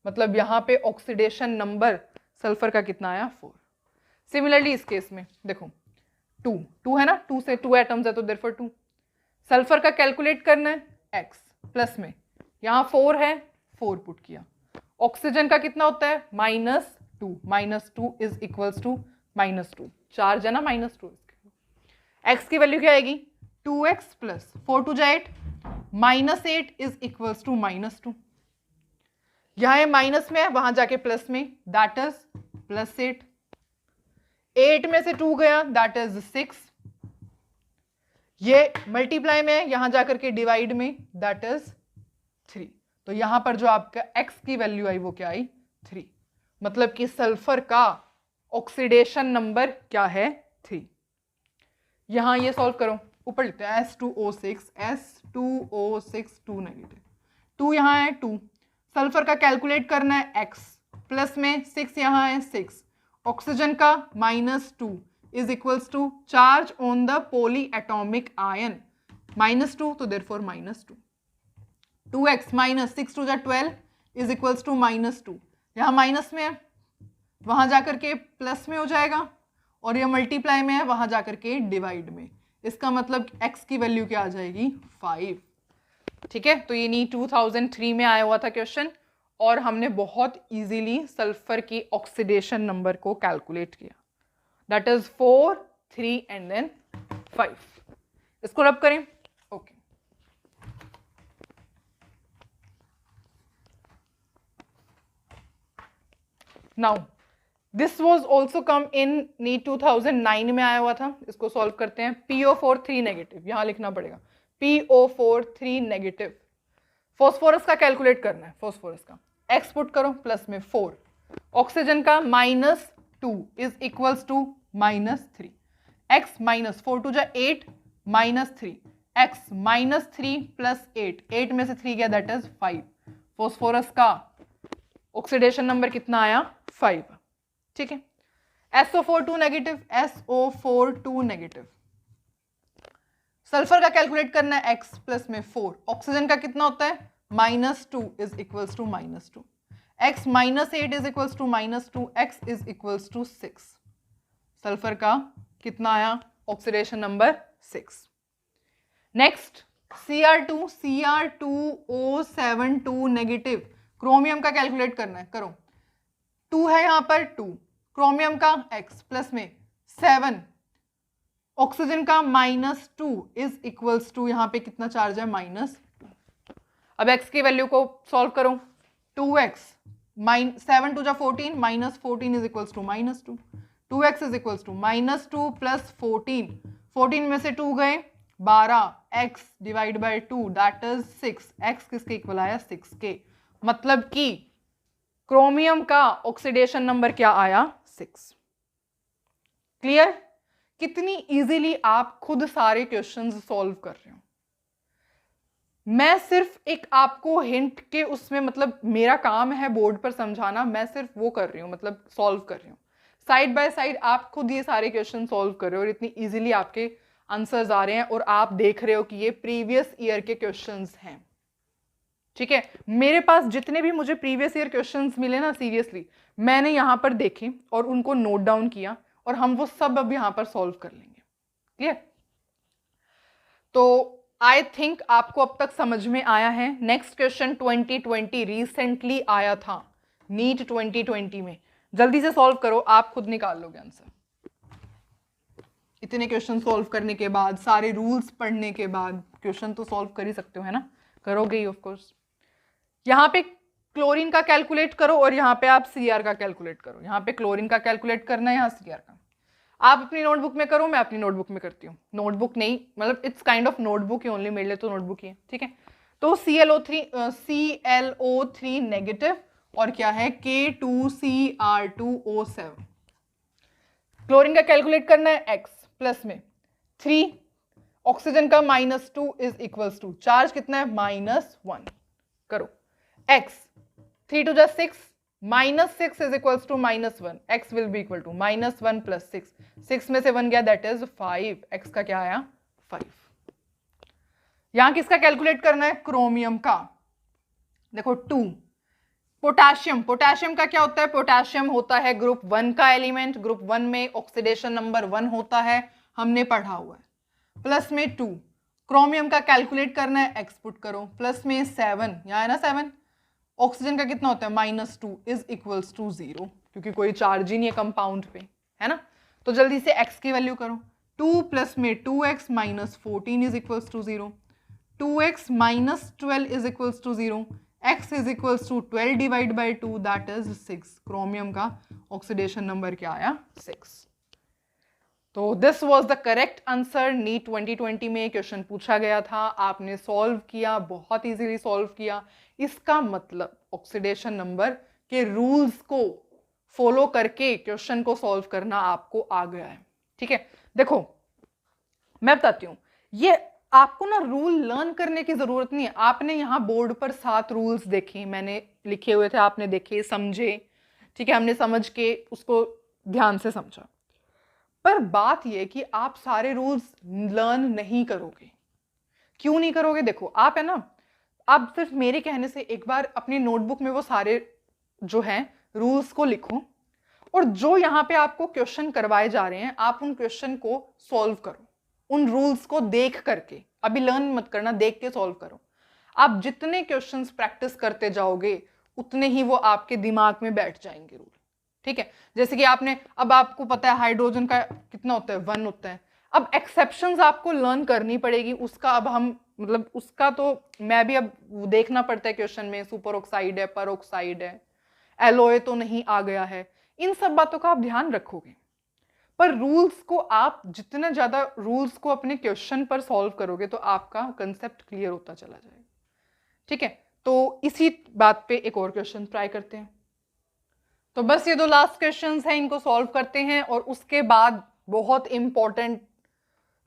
मतलब यहाँ पे ऑक्सीडेशन नंबर सल्फर का कितना आया, 4। सिमिलरली इस केस में देखो 2 है ना, 2 से 2 एटम्स है तो देयरफॉर 2। सल्फर का कैलकुलेट करना है, x प्लस में यहाँ 4 है, 4 पुट किया। ऑक्सीजन का कितना होता है, -2 इज इक्वल्स टू -2, चार्ज है ना -2, x की वैल्यू क्या आएगी, 2x प्लस 4 2 जा 8, -8 इज इक्वल्स टू -2। यहां माइनस में है, वहां जाके प्लस में, दैट इज +8। 8 में से 2 गया, दैट इज 6। ये मल्टीप्लाई में है, यहां जाकर के डिवाइड में, दैट इज 3। तो यहां पर जो आपका x की वैल्यू आई वो क्या आई, 3। मतलब कि सल्फर का ऑक्सीडेशन नंबर क्या है, 3। यहां ये सॉल्व करो, ऊपर लिखते हैं S2O6 2 नेगेटिव, 2 यहाँ है 2, सल्फर का कैलकुलेट करना है x, प्लस में 6 यहाँ है 6, ऑक्सीजन का -2 is equals to charge on the polyatomic ion -2, तो therefore -2, 2x -6 2 12 is equals to -2। यहाँ माइनस में है, वहां जाकर के प्लस में हो जाएगा, और ये मल्टीप्लाई में है, वहां जाकर के डिवाइड में। इसका मतलब x की वैल्यू क्या आ जाएगी, 5। ठीक है, तो ये नहीं 2003 में आया हुआ था क्वेश्चन, और हमने बहुत इजीली सल्फर की ऑक्सीडेशन नंबर को कैलकुलेट किया, दैट इज 4 3 एंड देन 5। इसको रब करें, okay. Now this was also come in NEET 2009 में आया हुआ था, इसको सॉल्व करते हैं। PO4 3 नेगेटिव, यहां लिखना पड़ेगा, PO4 3 नेगेटिव। फॉस्फोरस का कैलकुलेट करना है, फॉस्फोरस का x पुट करो, प्लस में 4, ऑक्सीजन का -2 इज इक्वल्स टू -3, x -4 2 जा 8, -3, x -3 प्लस 8, 8 में से 3 गया, दैट इज 5। फॉस्फोरस का ऑक्सीडेशन नंबर कितना आया, 5। ठीक है, SO4 2 negative, SO4 2 negative. Sulphur का कैलकुलेट करना है, x प्लस में 4, ऑक्सीजन का कितना होता है, -2 is equals to -2, x -8 is equals to -2, x is equals to 6। Sulphur का कितना आया, oxidation number 6। Next Cr2O72 negative, chromium का कैलकुलेट करना है, करो। 2 है यहाँ पर 2, क्रोमियम का X प्लस में 7, ऑक्सीजन का -2 इज इक्वल्स टू, यहाँ पे कितना चार्ज है -2। अब X की वैल्यू को सॉल्व करो, 2x 7 2 14, -14 is equals to -2, 2x is equals to -2 plus 14, 14 में से 2 गए 12, x divide by 2 that is 6, x किसके इक्वल आया 6 के, मतलब कि क्रोमियम का ऑक्सीडेशन नंबर क्या आया 6। क्लियर? कितनी इजीली आप खुद सारे क्वेश्चंस सॉल्व कर रहे हो। मैं सिर्फ एक आपको हिंट के उसमें, मतलब मेरा काम है बोर्ड पर समझाना, मैं सिर्फ वो कर रही हूँ, मतलब सॉल्व कर रही हूँ। साइड बाय साइड आप खुद ये सारे क्वेश्चन सॉल्व कर रहे हो और इतनी इजीली आपके आंसर्स आ रहे हैं और आप देख रहे हो कि ये प्रीवियस ईयर के क्वेश्चंस हैं। ठीक है, मेरे पास जितने भी मुझे प्रीवियस ईयर क्वेश्चंस मिले ना, सीरियसली मैंने यहां पर देखे और उनको नोट डाउन किया और हम वो सब अब यहां पर सॉल्व कर लेंगे। क्लियर? तो आई थिंक आपको अब तक समझ में आया है। नेक्स्ट क्वेश्चन 2020 रिसेंटली आया था नीट 2020 में, जल्दी से सॉल्व करो, आप खुद निकाल लोगे आंसर। इतने क्वेश्चन सॉल्व करने के बाद, सारे रूल्स पढ़ने के बाद क्वेश्चन तो सॉल्व कर ही सकते हो, है ना? करोगे ही ऑफ कोर्स। यहाँ पे क्लोरीन का कैलकुलेट करो और यहाँ पे आप Cr का कैलकुलेट करो। यहाँ पे क्लोरीन का कैलकुलेट करना है, यहाँ Cr का। आप अपनी नोटबुक में करो, मैं अपनी नोटबुक में करती हूँ। नोटबुक नहीं, मतलब it's kind of notebook he only, मेरे लिए तो नोटबुक ही है। ठीक है, तो ClO3 नेगेटिव और क्या है K2Cr2O7। क्लोरीन का कैलकुलेट करना है X प्लस में 3, ऑक्सीजन का -2 इज इक्वल्स टू, चार्ज कितना है -1, करो X 3 2 6, -6 is equals to -1, X will be equal to -1 plus 6, 6 में से 1 गया दैट इज 5, X का क्या आया 5। यहां किसका कैलकुलेट करना है? क्रोमियम का। देखो 2, पोटेशियम, पोटेशियम का क्या होता है? पोटेशियम होता है ग्रुप 1 का एलिमेंट, ग्रुप 1 में ऑक्सीडेशन नंबर 1 होता है, हमने पढ़ा हुआ है। प्लस में 2, क्रोमियम का कैलकुलेट करना है, X पुट करो, प्लस में 7, यहाँ है ना 7, ऑक्सीजन का कितना होता है -2 इज इक्वल्स टू 0, क्योंकि कोई चार्ज ही नहीं है कंपाउंड पे, है ना? तो जल्दी से X की वैल्यू करो, 2 प्लस में 2x -14 is equals to 0, 2x -12 is equals to 0, x is equals to 12 divide by 2 that is 6। Chromium का ऑक्सीडेशन नंबर क्या आया 6। तो this was the correct answer. NEET 2020 में क्वेश्चन पूछा गया था, आपने सॉल्व किया, बहुत इजीली सॉल्व किया। इसका मतलब ऑक्सीडेशन नंबर के रूल्स को फॉलो करके क्वेश्चन को सॉल्व करना आपको आ गया है। ठीक है, देखो मैं बताती हूँ, ये आपको ना रूल लर्न करने की जरूरत नहीं है। आपने यहाँ बोर्ड पर 7 रूल्स देखे, मैंने लिखे हुए थे, आपने देखे, समझे। ठीक है, हमने समझ के उसको ध्यान से समझा। पर बात यह कि आप सारे रूल्स लर्न नहीं करोगे। क्यों नहीं करोगे? देखो आप है ना, आप सिर्फ मेरे कहने से एक बार अपनी नोटबुक में वो सारे जो हैं रूल्स को लिखो और जो यहाँ पे आपको क्वेश्चन करवाए जा रहे हैं आप उन क्वेश्चन को सॉल्व करो, उन रूल्स को देख करके। अभी लर्न मत करना, देख के सॉल्व करो। आप जितने क्वेश्चंस प्रैक्टिस करते जाओगे उतने ही वो आपके दिमाग में बैठ जाएंगे रूल। ठीक है, जैसे कि आपने, अब आपको पता है हाइड्रोजन का कितना होता है 1 होता है। अब एक्सेप्शंस आपको लर्न करनी पड़ेगी, उसका अब हम मतलब उसका तो मैं भी अब देखना पड़ता है क्वेश्चन में, सुपर ऑक्साइड है, पर ऑक्साइड है, एलोए तो नहीं आ गया है, इन सब बातों का आप ध्यान रखोगे। पर रूल्स को आप जितना ज्यादा रूल्स को अपने क्वेश्चन पर सॉल्व करोगे तो आपका कंसेप्ट क्लियर होता चला जाएगा। ठीक है, तो इसी बात पे एक और क्वेश्चन ट्राई करते हैं। तो बस ये 2 लास्ट क्वेश्चंस हैं, इनको सॉल्व करते हैं और उसके बाद बहुत इंपॉर्टेंट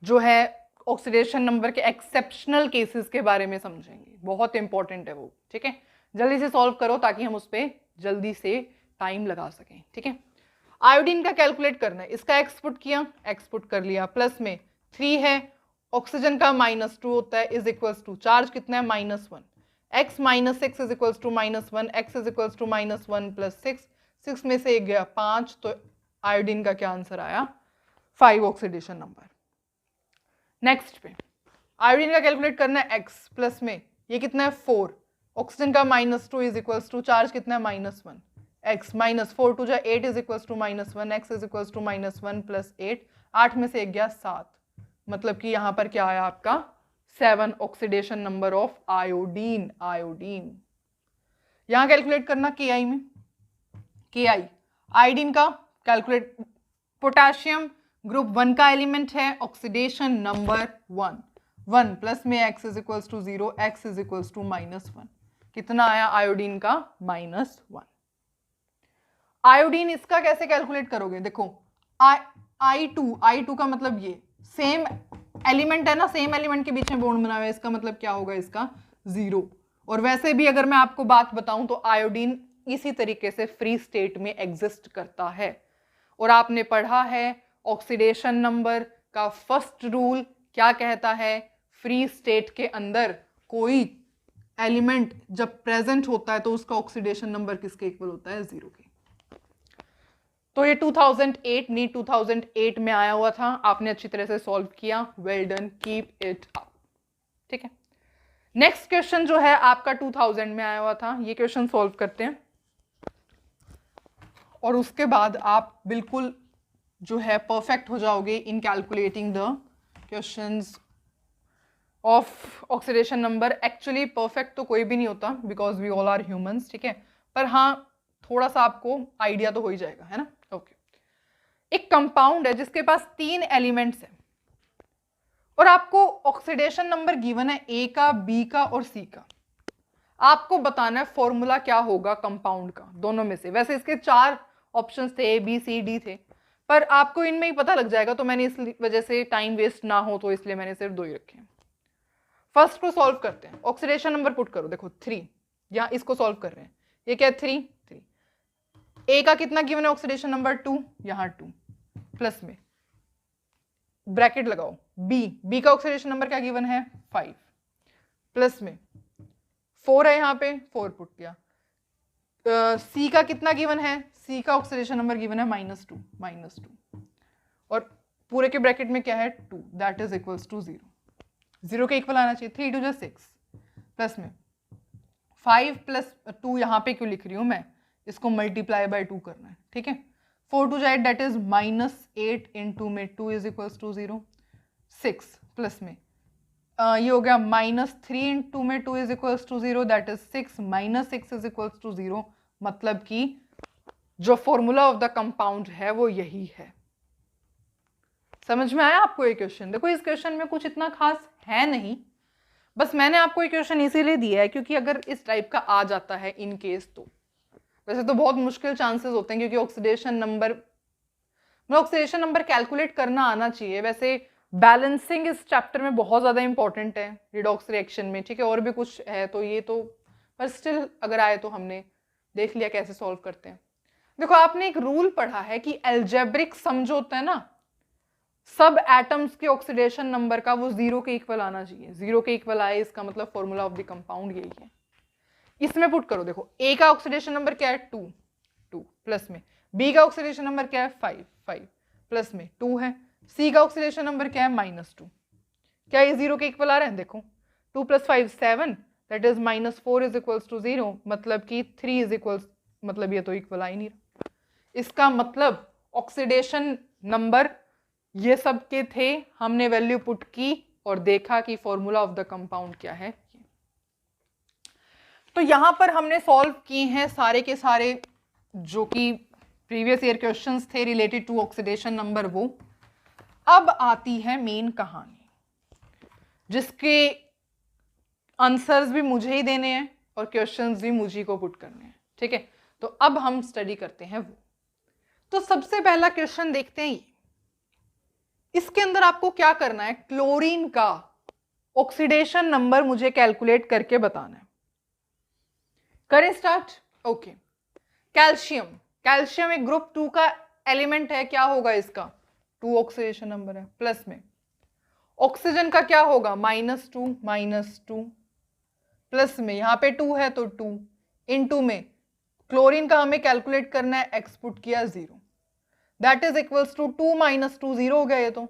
जो है ऑक्सीडेशन नंबर के एक्सेप्शनल केसेस के बारे में समझेंगे, बहुत इंपॉर्टेंट है वो। ठीक है, जल्दी से सॉल्व करो ताकि हम उस पर जल्दी से टाइम लगा सकें। ठीक है, आयोडीन का कैलकुलेट करना है, इसका एक्स पुट किया, एक्स पुट कर लिया, प्लस में 3 है, ऑक्सीजन का -2 होता है इज इक्वल्स टू, चार्ज कितना है -1, x -6 is equals to -1, x is equals to -1 plus 6, 6 में से 1 गया 5, तो आयोडीन का क्या आंसर आया 5 ऑक्सीडेशन नंबर। नेक्स्ट पे आयोडीन का कैलकुलेट करना है x प्लस में ये कितना है 4, ऑक्सीजन का -2 इज इक्वल्स टू चार्ज कितना है -1, x -4 टू जा 8 is equals to -1, x is equals to -1 plus 8, 8 में से 1 गया 7, मतलब कि यहाँ पर क्या आया आपका 7 oxidation number of iodine. Iodine यहाँ कैलकुलेट करना KI में, KI आयोडीन का कैलकुलेट, पोटेशियम ग्रुप 1 का एलिमेंट है, ऑक्सीडेशन नंबर 1 प्लस में x is equals to 0, x is equals to -1, कितना आया आयोडीन का -1। आयोडीन इसका कैसे कैलकुलेट करोगे, देखो I2 का मतलब ये सेम एलिमेंट है ना, सेम एलिमेंट के बीच में बॉन्ड बना हुआ है, इसका मतलब क्या होगा इसका 0। और वैसे भी अगर मैं आपको बात बताऊं तो आयोडीन इसी तरीके से फ्री स्टेट में एग्जिस्ट करता है। और आपने पढ़ा है ऑक्सीडेशन नंबर का फर्स्ट रूल क्या कहता है, फ्री स्टेट के अंदर कोई एलिमेंट जब प्रेजेंट होता है तो उसका ऑक्सीडेशन नंबर किसके इक्वल होता है 0 के। तो ये 2008 नीट 2008 में आया हुआ था, आपने अच्छी तरह से सॉल्व किया, well done, keep it up. ठीक है, नेक्स्ट क्वेश्चन जो है आपका 2000 में आया हुआ था, ये क्वेश्चन सॉल्व करते हैं और उसके बाद आप बिल्कुल जो है परफेक्ट हो जाओगे in calculating the questions of oxidation number. Actually perfect तो कोई भी नहीं होता because we all are humans, ठीक है, पर हाँ थोड़ा सा आपको आइडिया तो हो ही जाएगा, है ना। ओके, एक कंपाउंड है जिसके पास 3 एलिमेंट्स हैं और आपको ऑक्सीडेशन नंबर गिवन है A का, B का और C का। आपको बताना है फॉर्मूला क्या होगा कंपाउंड का दोनों में से। वैसे इसके 4 ऑप्शंस थे, A, B, C, D थे, पर आपको इनमें ही पता लग जाएगा, तो मैंने इस वजह से टाइम वेस्ट ना हो तो इसलिए मैंने सिर्फ 2 ही रखे हैं। फर्स्ट को सॉल्व करते हैं, ऑक्सीडेशन नंबर पुट करो, देखो 3, यहाँ इसको सॉल्व कर रहे हैं, ये क्या है 3। A का कितना गिवन है ऑक्सीडेशन नंबर 2, यहाँ 2 प्लस में ब्रैकेट लगाओ, B का ऑक्सीडेशन नंबर क्या गिवन है 5 प्लस में 4 है, यहाँ पे 4 पुट किया। C का कितना गिवन है, C का ऑक्सीडेशन नंबर गिवन है -2 और पूरे के ब्रैकेट में क्या है 2, दैट इज इक्वल्स टू 0 के इक्वल आना चाहिए। 3 2 6 प्लस में 5 प्लस 2, यहाँ पे क्यों लिख रही हूँ मैं, इसको मल्टीप्लाई बाय 2 करना है, ठीक है। 4 2 8 दैट इज -8 इंटू में 2 इज इक्वल्स टू 0, 6 प्लस में ये हो गया -3 इंटू में 2 is equals to 0, that is 6 -6 is equals to 0, मतलब कि जो फॉर्मूला ऑफ द कंपाउंड है वो यही है। समझ में आया आपको ये क्वेश्चन। देखो इस क्वेश्चन में कुछ इतना खास है नहीं, बस मैंने आपको ये क्वेश्चन इसीलिए दिया है क्योंकि अगर इस टाइप का आ जाता है इन केस, तो वैसे तो बहुत मुश्किल चांसेस होते हैं क्योंकि ऑक्सीडेशन नंबर कैलकुलेट करना आना चाहिए। वैसे बैलेंसिंग इस चैप्टर में बहुत ज़्यादा इंपॉर्टेंट है रिडॉक्स रिएक्शन में, ठीक है, और भी कुछ है तो ये तो, पर स्टिल अगर आए तो हमने देख लिया कैसे सॉल्व करते हैं। देखो आपने एक रूल पढ़ा है कि एल्जेब्रिक सम जो होता है ना, सब एटम्स के ऑक्सीडेशन नंबर का वो 0 के इक्वल आना चाहिए। 0 के इक्वल आए इसका मतलब फॉर्मूला ऑफ द कंपाउंड यही है। इसमें पुट करो, देखो A का ऑक्सीडेशन नंबर क्या है 2 प्लस में B का ऑक्सीडेशन नंबर क्या है 5 प्लस में 2 है, C का ऑक्सीडेशन नंबर क्या है -2, क्या ये 0 के इक्वल आ रहे हैं, देखो 2 + 5 7, that is -4 is equals to 0, मतलब कि 3 इज इक्वल्स, मतलब ये तो इक्वल आ ही नहीं रहा। इसका मतलब ऑक्सीडेशन नंबर ये सब के थे, हमने वैल्यू पुट की और देखा कि फॉर्मूला ऑफ द कंपाउंड क्या है। तो यहां पर हमने सॉल्व किए हैं सारे के सारे जो कि प्रीवियस ईयर क्वेश्चंस थे रिलेटेड टू ऑक्सीडेशन नंबर। वो अब आती है मेन कहानी जिसके आंसर्स भी मुझे ही देने हैं और क्वेश्चंस भी मुझे को पुट करने हैं, ठीक है। तो अब हम स्टडी करते हैं वो। तो सबसे पहला क्वेश्चन देखते हैं, इसके अंदर आपको क्या करना है, क्लोरीन का ऑक्सीडेशन नंबर मुझे कैलकुलेट करके बताना है। करें स्टार्ट। ओके, कैल्शियम एक ग्रुप 2 का एलिमेंट है, क्या होगा इसका 2 ऑक्सीडेशन नंबर है, प्लस में ऑक्सीजन का क्या होगा -2 प्लस में यहाँ पे 2 है तो 2 इनटू में क्लोरीन का हमें कैलकुलेट करना है, एक्स पुट किया 0, दैट इज इक्वल्स टू 2 - 2 0 हो गया, ये तो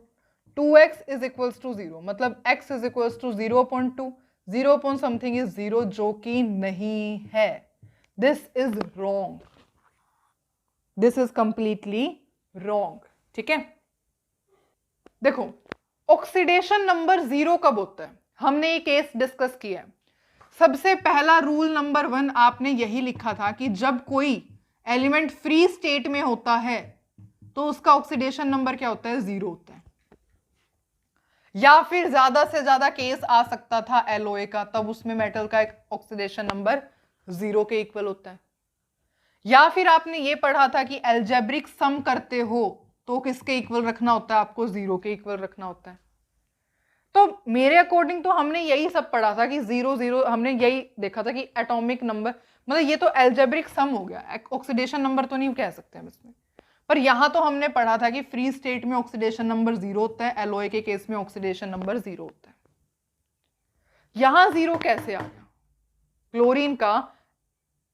2x इज इक्वल्स टू 0, मतलब x is equals to 0.2, 0 upon something is 0, जो कि नहीं है. This is wrong, this is completely wrong. ठीक है, देखो ऑक्सीडेशन नंबर 0 कब होता है, हमने ये केस डिस्कस किया है. सबसे पहला रूल नंबर 1 आपने यही लिखा था कि जब कोई एलिमेंट फ्री स्टेट में होता है तो उसका ऑक्सीडेशन नंबर क्या होता है, 0 होता है. या फिर ज्यादा से ज्यादा केस आ सकता था एलओए का, तब उसमें मेटल का एक ऑक्सीडेशन नंबर 0 के इक्वल होता है. या फिर आपने ये पढ़ा था कि एल्जेब्रिक सम करते हो तो किसके इक्वल रखना होता है, आपको 0 के इक्वल रखना होता है. तो मेरे अकॉर्डिंग तो हमने यही सब पढ़ा था कि 0 0, हमने यही देखा था कि एटॉमिक नंबर, मतलब ये तो एल्जेब्रिक सम हो गया, ऑक्सीडेशन नंबर तो नहीं कह सकते हम इसमें. पर यहां तो हमने पढ़ा था कि फ्री स्टेट में ऑक्सीडेशन नंबर 0 होता है, एलओए के केस में ऑक्सीडेशन नंबर 0 होता है. यहां 0 कैसे आ गया, क्लोरीन का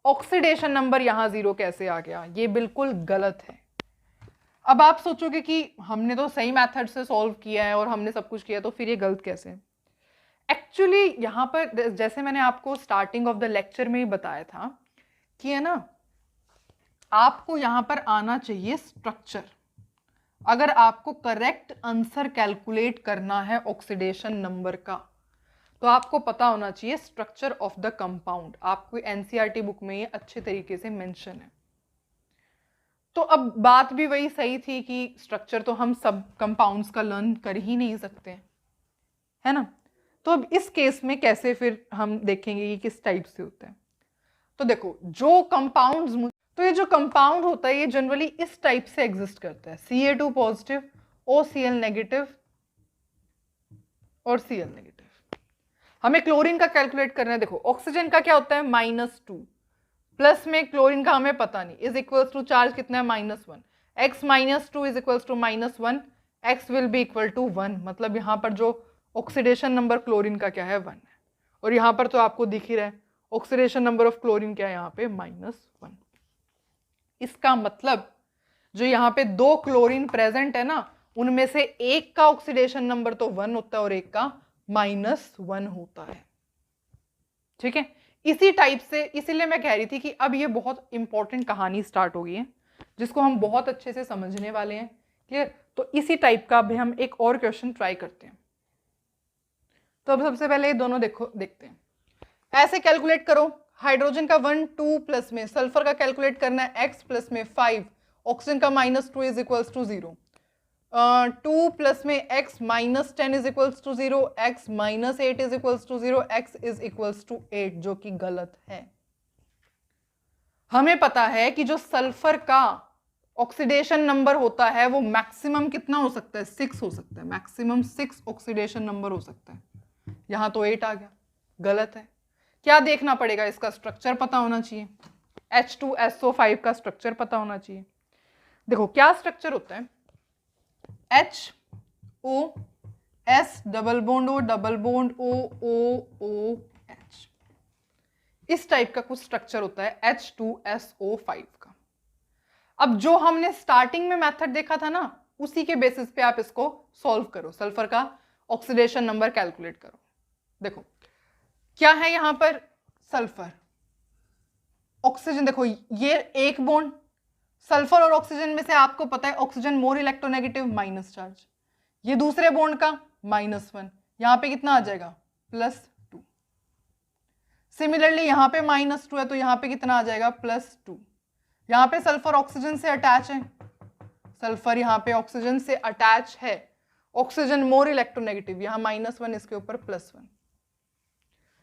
ऑक्सीडेशन नंबर यहां 0 कैसे आ गया, ये बिल्कुल गलत है. अब आप सोचोगे कि हमने तो सही मेथड से सॉल्व किया है और हमने सब कुछ किया, तो फिर ये गलत कैसे है. एक्चुअली यहां पर जैसे मैंने आपको स्टार्टिंग ऑफ द लेक्चर में ही बताया था कि है ना, आपको यहां पर आना चाहिए स्ट्रक्चर. अगर आपको करेक्ट आंसर कैलकुलेट करना है ऑक्सीडेशन नंबर का, तो आपको पता होना चाहिए स्ट्रक्चर ऑफ द कंपाउंड. आपको एनसीईआरटी बुक में ये अच्छे तरीके से मेंशन है. तो अब बात भी वही सही थी कि स्ट्रक्चर तो हम सब कंपाउंड्स का लर्न कर ही नहीं सकते, है ना. तो अब इस केस में कैसे फिर हम देखेंगे कि किस टाइप से होता है. तो देखो जो कंपाउंड्स, तो ये जो कंपाउंड होता है ये जनरली इस टाइप से एग्जिस्ट करता है, Ca2 पॉजिटिव, OCl नेगेटिव और Cl नेगेटिव. हमें क्लोरीन का कैलकुलेट करना है. देखो ऑक्सीजन का क्या होता है, -2, प्लस में क्लोरीन का हमें पता नहीं, इज इक्वल्स टू चार्ज कितना है, -1. x -2 is equals to -1, x will be equal to 1. मतलब यहाँ पर जो ऑक्सीडेशन नंबर क्लोरीन का क्या है, 1 है. और यहाँ पर तो आपको दिख ही रहा है ऑक्सीडेशन नंबर ऑफ क्लोरीन क्या है, यहाँ पे -1. इसका मतलब जो यहाँ पे 2 क्लोरीन प्रेजेंट है ना, उनमें से एक का ऑक्सीडेशन नंबर तो 1 होता है और एक का -1 होता है. ठीक है, इसी टाइप से, इसीलिए मैं कह रही थी कि अब ये बहुत इंपॉर्टेंट कहानी स्टार्ट हो गई है जिसको हम बहुत अच्छे से समझने वाले हैं. क्लियर. तो इसी टाइप का अभी हम एक और क्वेश्चन ट्राई करते हैं. तो अब सबसे पहले ये दोनों देखते हैं. ऐसे कैलकुलेट करो, हाइड्रोजन का 1 2 प्लस में, सल्फर का कैलकुलेट करना है x प्लस में 5, ऑक्सीजन का -2 इज इक्वल्स टू 0, 2 प्लस में x -10 is equals to 0, x -8 is equals to 0, x is equals to 8, जो कि गलत है. हमें पता है कि जो सल्फर का ऑक्सीडेशन नंबर होता है वो मैक्सिमम कितना हो सकता है, 6 हो सकता है, मैक्सिमम 6 ऑक्सीडेशन नंबर हो सकता है. यहां तो 8 आ गया, गलत है. क्या देखना पड़ेगा, इसका स्ट्रक्चर पता होना चाहिए, H2SO5 का स्ट्रक्चर पता होना चाहिए. देखो क्या स्ट्रक्चर होता है, HOS double bond O double bond OOOH, इस टाइप का कुछ स्ट्रक्चर होता है H2SO5 का. अब जो हमने स्टार्टिंग में मेथड देखा था ना, उसी के बेसिस पे आप इसको सॉल्व करो, सल्फर का ऑक्सीडेशन नंबर कैलकुलेट करो. देखो क्या है यहां पर, सल्फर, ऑक्सीजन. देखो ये एक बॉन्ड, सल्फर और ऑक्सीजन में से आपको पता है oxygen more electronegative, minus charge. ये दूसरे बॉन्ड का -1, यहां पे कितना आ जाएगा, +2. सिमिलरली यहां पे -2 है तो यहां पे कितना आ जाएगा, +2. यहां पे सल्फर ऑक्सीजन से अटैच है, सल्फर यहां पे ऑक्सीजन से अटैच है, ऑक्सीजन मोर इलेक्ट्रोनेगेटिव, यहां -1 इसके ऊपर +1.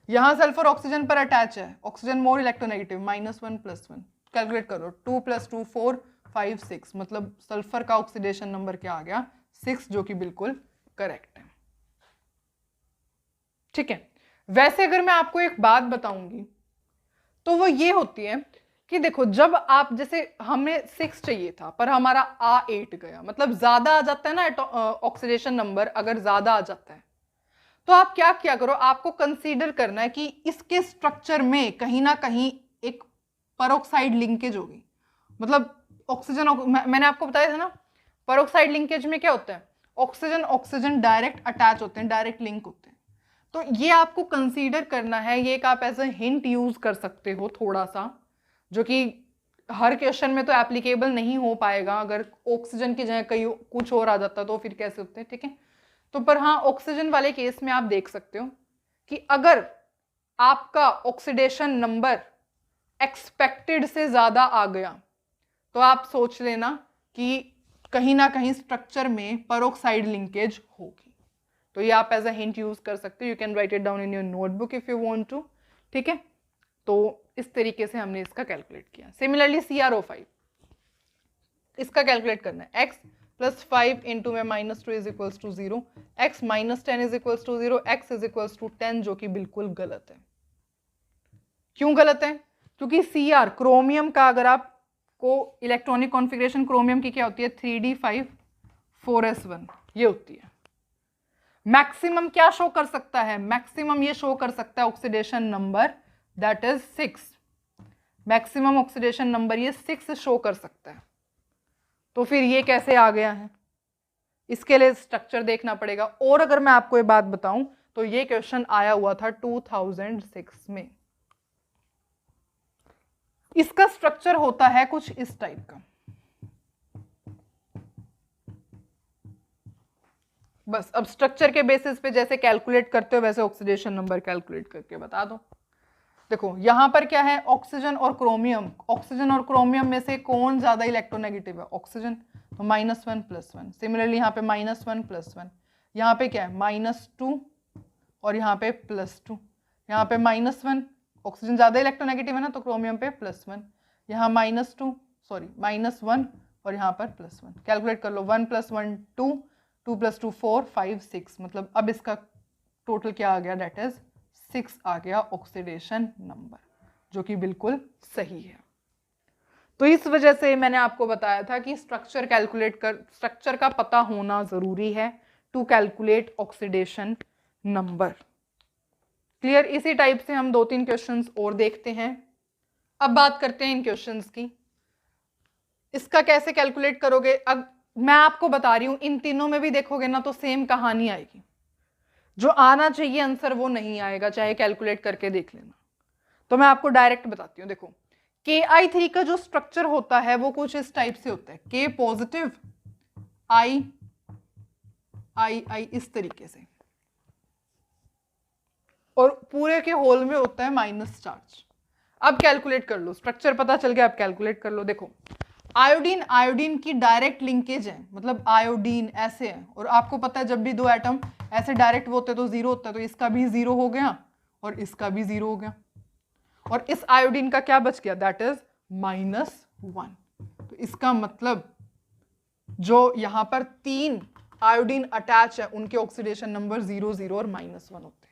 यहां सल्फर ऑक्सीजन पर अटैच है, ऑक्सीजन मोर इलेक्ट्रोनेगेटिव, -1 +1. कैलकुलेट करो, 2 + 2 4 5 6, मतलब सल्फर का ऑक्सीडेशन नंबर क्या आ गया, 6, जो कि बिल्कुल करेक्ट है. ठीक है. वैसे अगर मैं आपको एक बात बताऊंगी तो वो ये होती है कि देखो जब आप, जैसे हमें 6 चाहिए था पर हमारा A8 गया, मतलब ज्यादा आ जाता है ना ऑक्सीडेशन नंबर, अगर ज्यादा आ जाता है तो आप क्या किया करो, आपको कंसीडर करना है कि इसके स्ट्रक्चर में कहीं ना कहीं एक पेरोक्साइड लिंकेज होगी. मतलब ऑक्सीजन, मैंने आपको बताया था ना, पेरोक्साइड लिंकेज में क्या होता है, ऑक्सीजन ऑक्सीजन डायरेक्ट अटैच होते हैं, डायरेक्ट लिंक होते हैं। तो ये आपको कंसीडर करना है, ये एक आप एज ए हिंट यूज कर सकते हो थोड़ा सा, जो कि हर क्वेश्चन में तो एप्लीकेबल नहीं हो पाएगा। अगर ऑक्सीजन की जगह कहीं कुछ और आ जाता तो फिर कैसे होते हैं, ठीक है। तो पर हाँ, ऑक्सीजन वाले केस में आप देख सकते हो कि अगर आपका ऑक्सीडेशन नंबर एक्सपेक्टेड से ज्यादा आ गया तो आप सोच लेना कि कहीं ना कहीं स्ट्रक्चर में पेरोक्साइड लिंकेज होगी। तो ये आप एज अ हिंट यूज कर सकते हो। You can write it down in your notebook if you want to, ठीक है। तो इस तरीके से हमने इसका कैलकुलेट किया। सिमिलरली CrO5, इसका कैलकुलेट करना है। x + 5 इंटू में -2 is equals to 0, x - 10 is equals to 0, x is equals to 10, जो कि बिल्कुल गलत है। क्यों गलत है? क्योंकि Cr क्रोमियम का, अगर आपको इलेक्ट्रॉनिक कॉन्फ़िगरेशन क्रोमियम की क्या होती है, 3d5 4s1 ये होती है। मैक्सिमम क्या शो कर सकता है? मैक्सिमम ये शो कर सकता है oxidation number, that is 6। Maximum oxidation number ये 6 शो कर सकता है। तो फिर ये कैसे आ गया है? इसके लिए स्ट्रक्चर देखना पड़ेगा। और अगर मैं आपको ये बात बताऊं तो ये क्वेश्चन आया हुआ था 2006 में। इसका स्ट्रक्चर होता है कुछ इस टाइप का। बस अब स्ट्रक्चर के बेसिस पे जैसे कैलकुलेट करते हो वैसे ऑक्सीडेशन नंबर कैलकुलेट करके बता दो। देखो यहां पर क्या है, ऑक्सीजन और क्रोमियम। ऑक्सीजन और क्रोमियम में से कौन ज्यादा इलेक्ट्रोनेगेटिव है? ऑक्सीजन, तो -1 + 1। सिमिलरली यहाँ पे -1 + 1, यहाँ पे क्या है -2 और यहाँ पे +2। यहाँ पे -1, ऑक्सीजन ज्यादा इलेक्ट्रोनेगेटिव है ना, तो क्रोमियम पे +1। यहाँ -2 सॉरी -1 और यहाँ पर +1। कैलकुलेट कर लो, 1 + 1 2, 2 + 2 4 5 6। मतलब अब इसका टोटल क्या आ गया, डेट इज 6 आ गया ऑक्सीडेशन नंबर, जो कि बिल्कुल सही है। तो इस वजह से मैंने आपको बताया था कि स्ट्रक्चर का पता होना जरूरी है to calculate oxidation number. Clear? इसी टाइप से हम 2-3 क्वेश्चंस और देखते हैं। अब बात करते हैं इन क्वेश्चंस की। इसका कैसे कैलकुलेट करोगे? अब मैं आपको बता रही हूं, इन तीनों में भी देखोगे ना तो सेम कहानी आएगी। जो आना चाहिए आंसर वो नहीं आएगा, चाहे कैलकुलेट करके देख लेना। तो मैं आपको डायरेक्ट बताती हूँ। देखो Ki3 का जो स्ट्रक्चर होता है वो कुछ इस टाइप से होता है, K पॉजिटिव I इस तरीके से, और पूरे के होल में होता है माइनस चार्ज। अब कैलकुलेट कर लो, स्ट्रक्चर पता चल गया, अब कैलकुलेट कर लो। देखो आयोडीन की डायरेक्ट लिंकेज है, मतलब आयोडीन ऐसे है, और आपको पता है जब भी दो एटम ऐसे डायरेक्ट होते हैं तो 0 होता है, तो इसका भी 0 हो गया और इसका भी 0 हो गया, और इस आयोडीन का क्या बच गया, दैट इज -1। तो इसका मतलब जो यहां पर 3 आयोडीन अटैच है उनके ऑक्सीडेशन नंबर 0 0 और -1 होते हैं।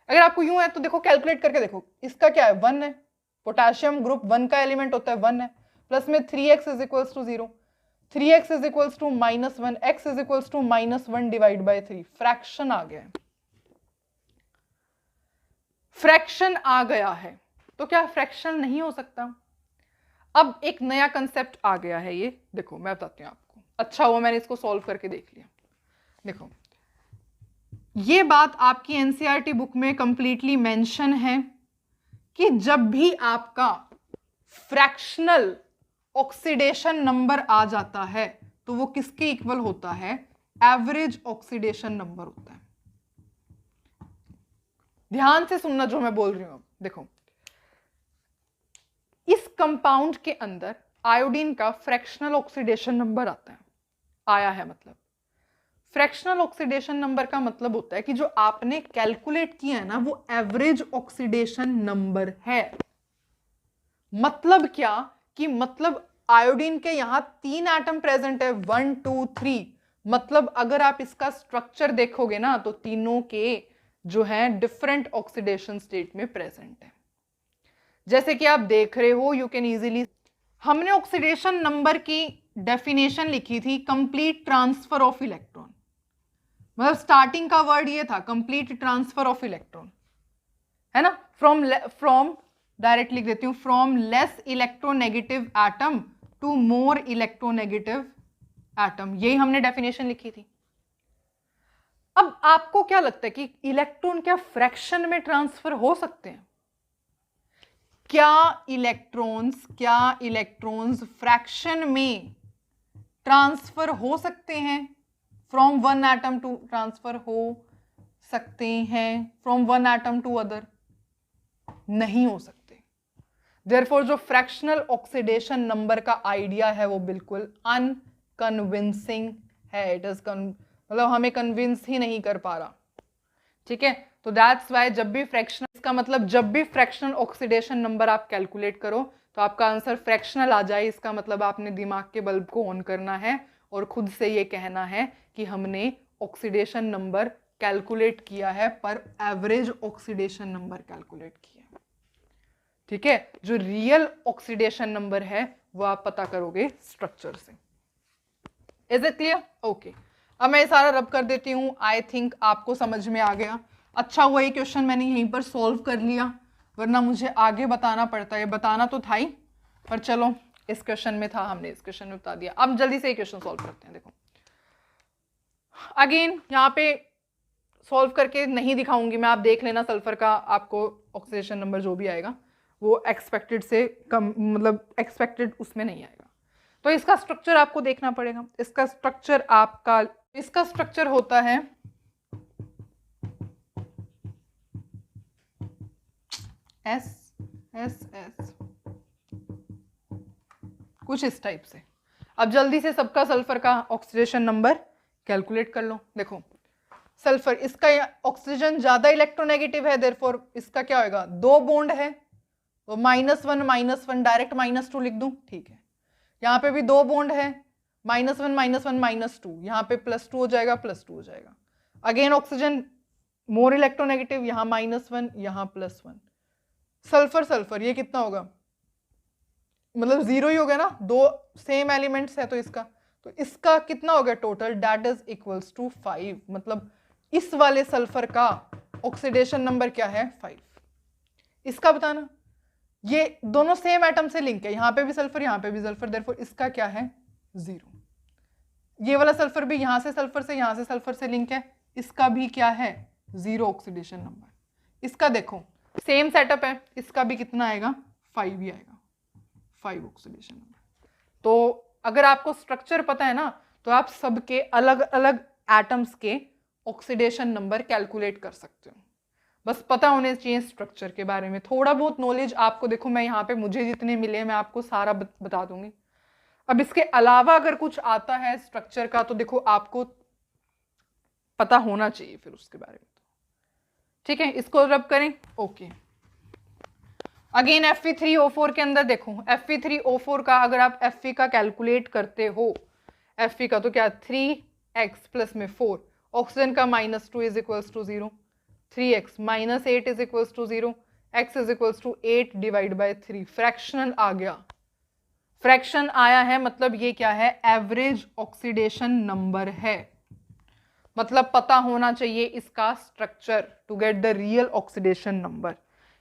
अगर आपको यूं है तो देखो कैलकुलेट करके देखो, इसका क्या है 1 है, पोटेशियम ग्रुप 1 का एलिमेंट होता है 1 है, प्लस में 3x is equals to 0, 3x is equals to -1, x is equals to -1 divide by 3। Fraction आ गया है, फ्रैक्शन आ गया है, तो क्या फ्रैक्शन नहीं हो सकता? अब एक नया कंसेप्ट आ गया है, ये देखो मैं बताती हूँ आपको। अच्छा हुआ मैंने इसको सॉल्व करके देख लिया। देखो ये बात आपकी एनसीईआरटी बुक में कंप्लीटली मेंशन है कि जब भी आपका फ्रैक्शनल ऑक्सीडेशन नंबर आ जाता है तो वो किसके इक्वल होता है, एवरेज ऑक्सीडेशन नंबर होता है। ध्यान से सुनना जो मैं बोल रही हूं। अब देखो इस कंपाउंड के अंदर आयोडीन का फ्रैक्शनल ऑक्सीडेशन नंबर आता है, आया है, मतलब फ्रैक्शनल ऑक्सीडेशन नंबर का मतलब होता है कि जो आपने कैलकुलेट किया है ना वो एवरेज ऑक्सीडेशन नंबर है। मतलब क्या कि मतलब आयोडीन के यहां 3 एटम प्रेजेंट है, 1 2 3, मतलब अगर आप इसका स्ट्रक्चर देखोगे ना तो तीनों के जो है डिफरेंट ऑक्सीडेशन स्टेट में प्रेजेंट है। जैसे कि आप देख रहे हो, यू कैन इजीली, हमने ऑक्सीडेशन नंबर की डेफिनेशन लिखी थी कंप्लीट ट्रांसफर ऑफ इलेक्ट्रॉन, मतलब स्टार्टिंग का वर्ड ये था कंप्लीट ट्रांसफर ऑफ इलेक्ट्रॉन, है ना। फ्रॉम डायरेक्ट लिख देती हूं, from less electronegative atom to more electronegative atom, यही हमने डेफिनेशन लिखी थी। अब आपको क्या लगता है कि इलेक्ट्रॉन क्या फ्रैक्शन में ट्रांसफर हो सकते हैं? क्या इलेक्ट्रॉन्स फ्रैक्शन में ट्रांसफर हो सकते हैं? From one atom to transfer हो सकते हैं from one atom to other? नहीं हो सकते। देयरफॉर जो फ्रैक्शनल ऑक्सीडेशन नंबर का आइडिया है वो बिल्कुल अनकन्विंसिंग है। इट इज मतलब हमें कन्विंस ही नहीं कर पा रहा, ठीक है। तो दैट्स वाई जब भी फ्रैक्शनल, इसका मतलब जब भी फ्रैक्शनल ऑक्सीडेशन नंबर आप कैलकुलेट करो तो आपका आंसर फ्रैक्शनल आ जाए, इसका मतलब आपने दिमाग के बल्ब को ऑन करना है और खुद से ये कहना है कि हमने ऑक्सीडेशन नंबर कैलकुलेट किया है, पर एवरेज ऑक्सीडेशन नंबर कैलकुलेट किया है, ठीक है। जो रियल ऑक्सीडेशन नंबर है वो आप पता करोगे स्ट्रक्चर से। Is it clear? ओके, अब मैं सारा रब कर देती हूँ। आई थिंक आपको समझ में आ गया। अच्छा हुआ ये क्वेश्चन मैंने यहीं पर सॉल्व कर लिया, वरना मुझे आगे बताना पड़ता है। बताना तो था ही, पर चलो इस क्वेश्चन में था, हमने इस क्वेश्चन में बता दिया। अब जल्दी से ये क्वेश्चन सॉल्व करते हैं। देखो अगेन यहाँ पे सॉल्व करके नहीं दिखाऊंगी मैं, आप देख लेना। सल्फर का आपको ऑक्सीडेशन नंबर जो भी आएगा वो एक्सपेक्टेड से कम, मतलब एक्सपेक्टेड उसमें नहीं आएगा। तो इसका स्ट्रक्चर आपको देखना पड़ेगा। इसका स्ट्रक्चर होता है एस कुछ इस टाइप से। अब जल्दी से सबका सल्फर का ऑक्सीडेशन नंबर कैलकुलेट कर लो। देखो सल्फर, इसका ऑक्सीजन ज्यादा इलेक्ट्रोनेगेटिव है, देयरफॉर इसका क्या होगा, 2 बॉन्ड है तो -1 डायरेक्ट -2 लिख दूं, ठीक है। यहाँ पे भी 2 बॉन्ड है, -1 -2, यहाँ पे +2 हो जाएगा, +2 हो जाएगा। अगेन ऑक्सीजन मोर इलेक्ट्रोनेगेटिव, यहाँ -1 यहाँ +1। सल्फर ये कितना होगा, मतलब 0 ही हो गया ना, 2 सेम एलिमेंट्स है तो इसका कितना हो गया total, that is equals to 5। मतलब इस वाले सल्फर का ऑक्सीडेशन नंबर क्या है, 5। इसका बताना, ये दोनों सेम एटम से लिंक है, यहाँ पे भी सल्फर यहाँ पे भी सल्फर, देयरफॉर इसका क्या है 0। ये वाला सल्फर भी यहाँ से सल्फर से लिंक है, इसका भी क्या है 0 ऑक्सीडेशन नंबर। इसका देखो सेम सेटअप है, इसका भी कितना आएगा 5 ही आएगा, 5 ऑक्सीडेशन नंबर। तो अगर आपको स्ट्रक्चर पता है ना तो आप सबके अलग अलग एटम्स के ऑक्सीडेशन नंबर कैलकुलेट कर सकते हो। बस पता होने चाहिए स्ट्रक्चर के बारे में, थोड़ा बहुत नॉलेज आपको। देखो मैं यहाँ पे मुझे जितने मिले मैं आपको सारा बता दूंगी। अब इसके अलावा अगर कुछ आता है स्ट्रक्चर का तो देखो आपको पता होना चाहिए फिर उसके बारे में, ठीक है। इसको रब करें, ओके। अगेन Fe3O4 के अंदर देखो, Fe3O4 का अगर आप Fe का कैलकुलेट करते हो, Fe का तो क्या 3x प्लस में 4, ऑक्सीजन का -2 is equals to 0, 3x -8 is equals to 0, x is equals to 8 divide by 3। Fractional आ गया, फ्रैक्शन आया है, मतलब ये क्या है, एवरेज ऑक्सीडेशन नंबर है। मतलब पता होना चाहिए इसका structure to get the real oxidation number.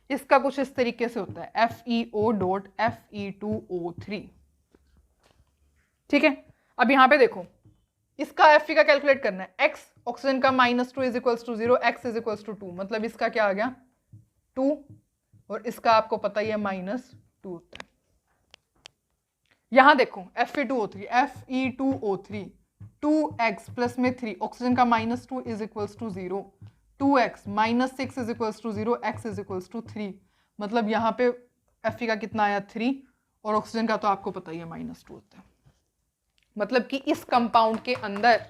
इसका कुछ इस तरीके से होता है FeO.Fe2O3, ठीक है। अब यहां पे देखो इसका Fe का कैलकुलेट करना है, x ऑक्सीजन का -2 is equals to 0, x is equals to 2, मतलब इसका क्या आ गया 2, और इसका आपको पता ही है -2 होता है। यहां देखो Fe2O3 2x प्लस में 3, ऑक्सीजन का -2 is equals to 0, 2x -6 is equals to 0, x is equals to 3, मतलब यहाँ पे Fe का कितना आया 3, और ऑक्सीजन का तो आपको पता ही है -2 होता है। मतलब कि इस कंपाउंड के अंदर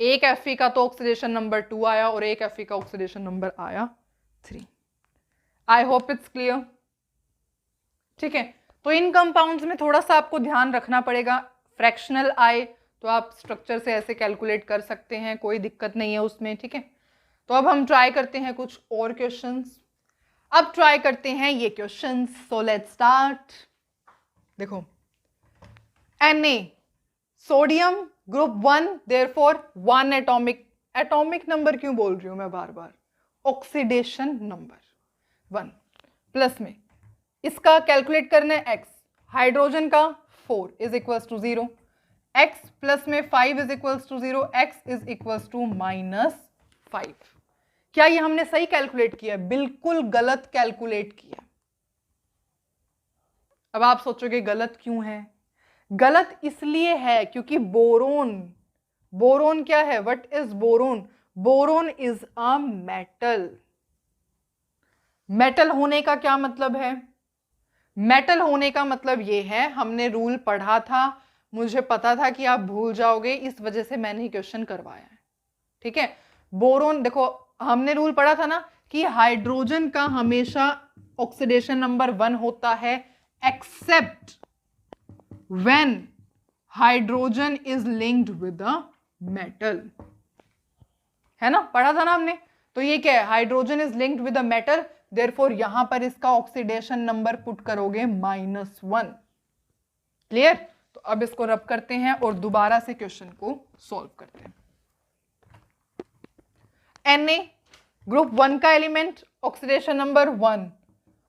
एक Fe का तो ऑक्सीडेशन नंबर 2 आया और एक Fe का ऑक्सीडेशन नंबर आया 3। आई होप इट्स क्लियर, ठीक है। तो इन कंपाउंड्स में थोड़ा सा आपको ध्यान रखना पड़ेगा, फ्रैक्शनल आए तो आप स्ट्रक्चर से ऐसे कैलकुलेट कर सकते हैं, कोई दिक्कत नहीं है उसमें, ठीक है। तो अब हम ट्राई करते हैं कुछ और क्वेश्चंस। अब ट्राई करते हैं ये क्वेश्चंस, सो लेट्स स्टार्ट। देखो Na sodium group 1, therefore 1 atomic number क्यों बोल रही हूं मैं बार बार, ऑक्सीडेशन नंबर 1, प्लस में इसका कैलकुलेट करना है x, हाइड्रोजन का 4 is equals to 0, x plus में 5 is equals to 0, x is equals to -5। क्या ये हमने सही कैलकुलेट किया? बिल्कुल गलत कैलकुलेट किया। अब आप सोचोगे गलत क्यों है? गलत इसलिए है क्योंकि बोरोन, बोरोन क्या है? What is boron? Boron is a metal. Metal होने का क्या मतलब है? मेटल होने का मतलब ये है, हमने रूल पढ़ा था, मुझे पता था कि आप भूल जाओगे, इस वजह से मैंने क्वेश्चन करवाया है। ठीक है, बोरोन देखो, हमने रूल पढ़ा था ना कि हाइड्रोजन का हमेशा ऑक्सीडेशन नंबर 1 होता है except when hydrogen is linked with a metal, है ना, पढ़ा था ना हमने। तो ये क्या है? Hydrogen is linked with a metal, therefore यहां पर इसका ऑक्सीडेशन नंबर पुट करोगे -1। क्लियर? तो अब इसको रब करते हैं और दोबारा से क्वेश्चन को सॉल्व करते हैं। Na ग्रुप 1 का एलिमेंट, ऑक्सीडेशन नंबर 1,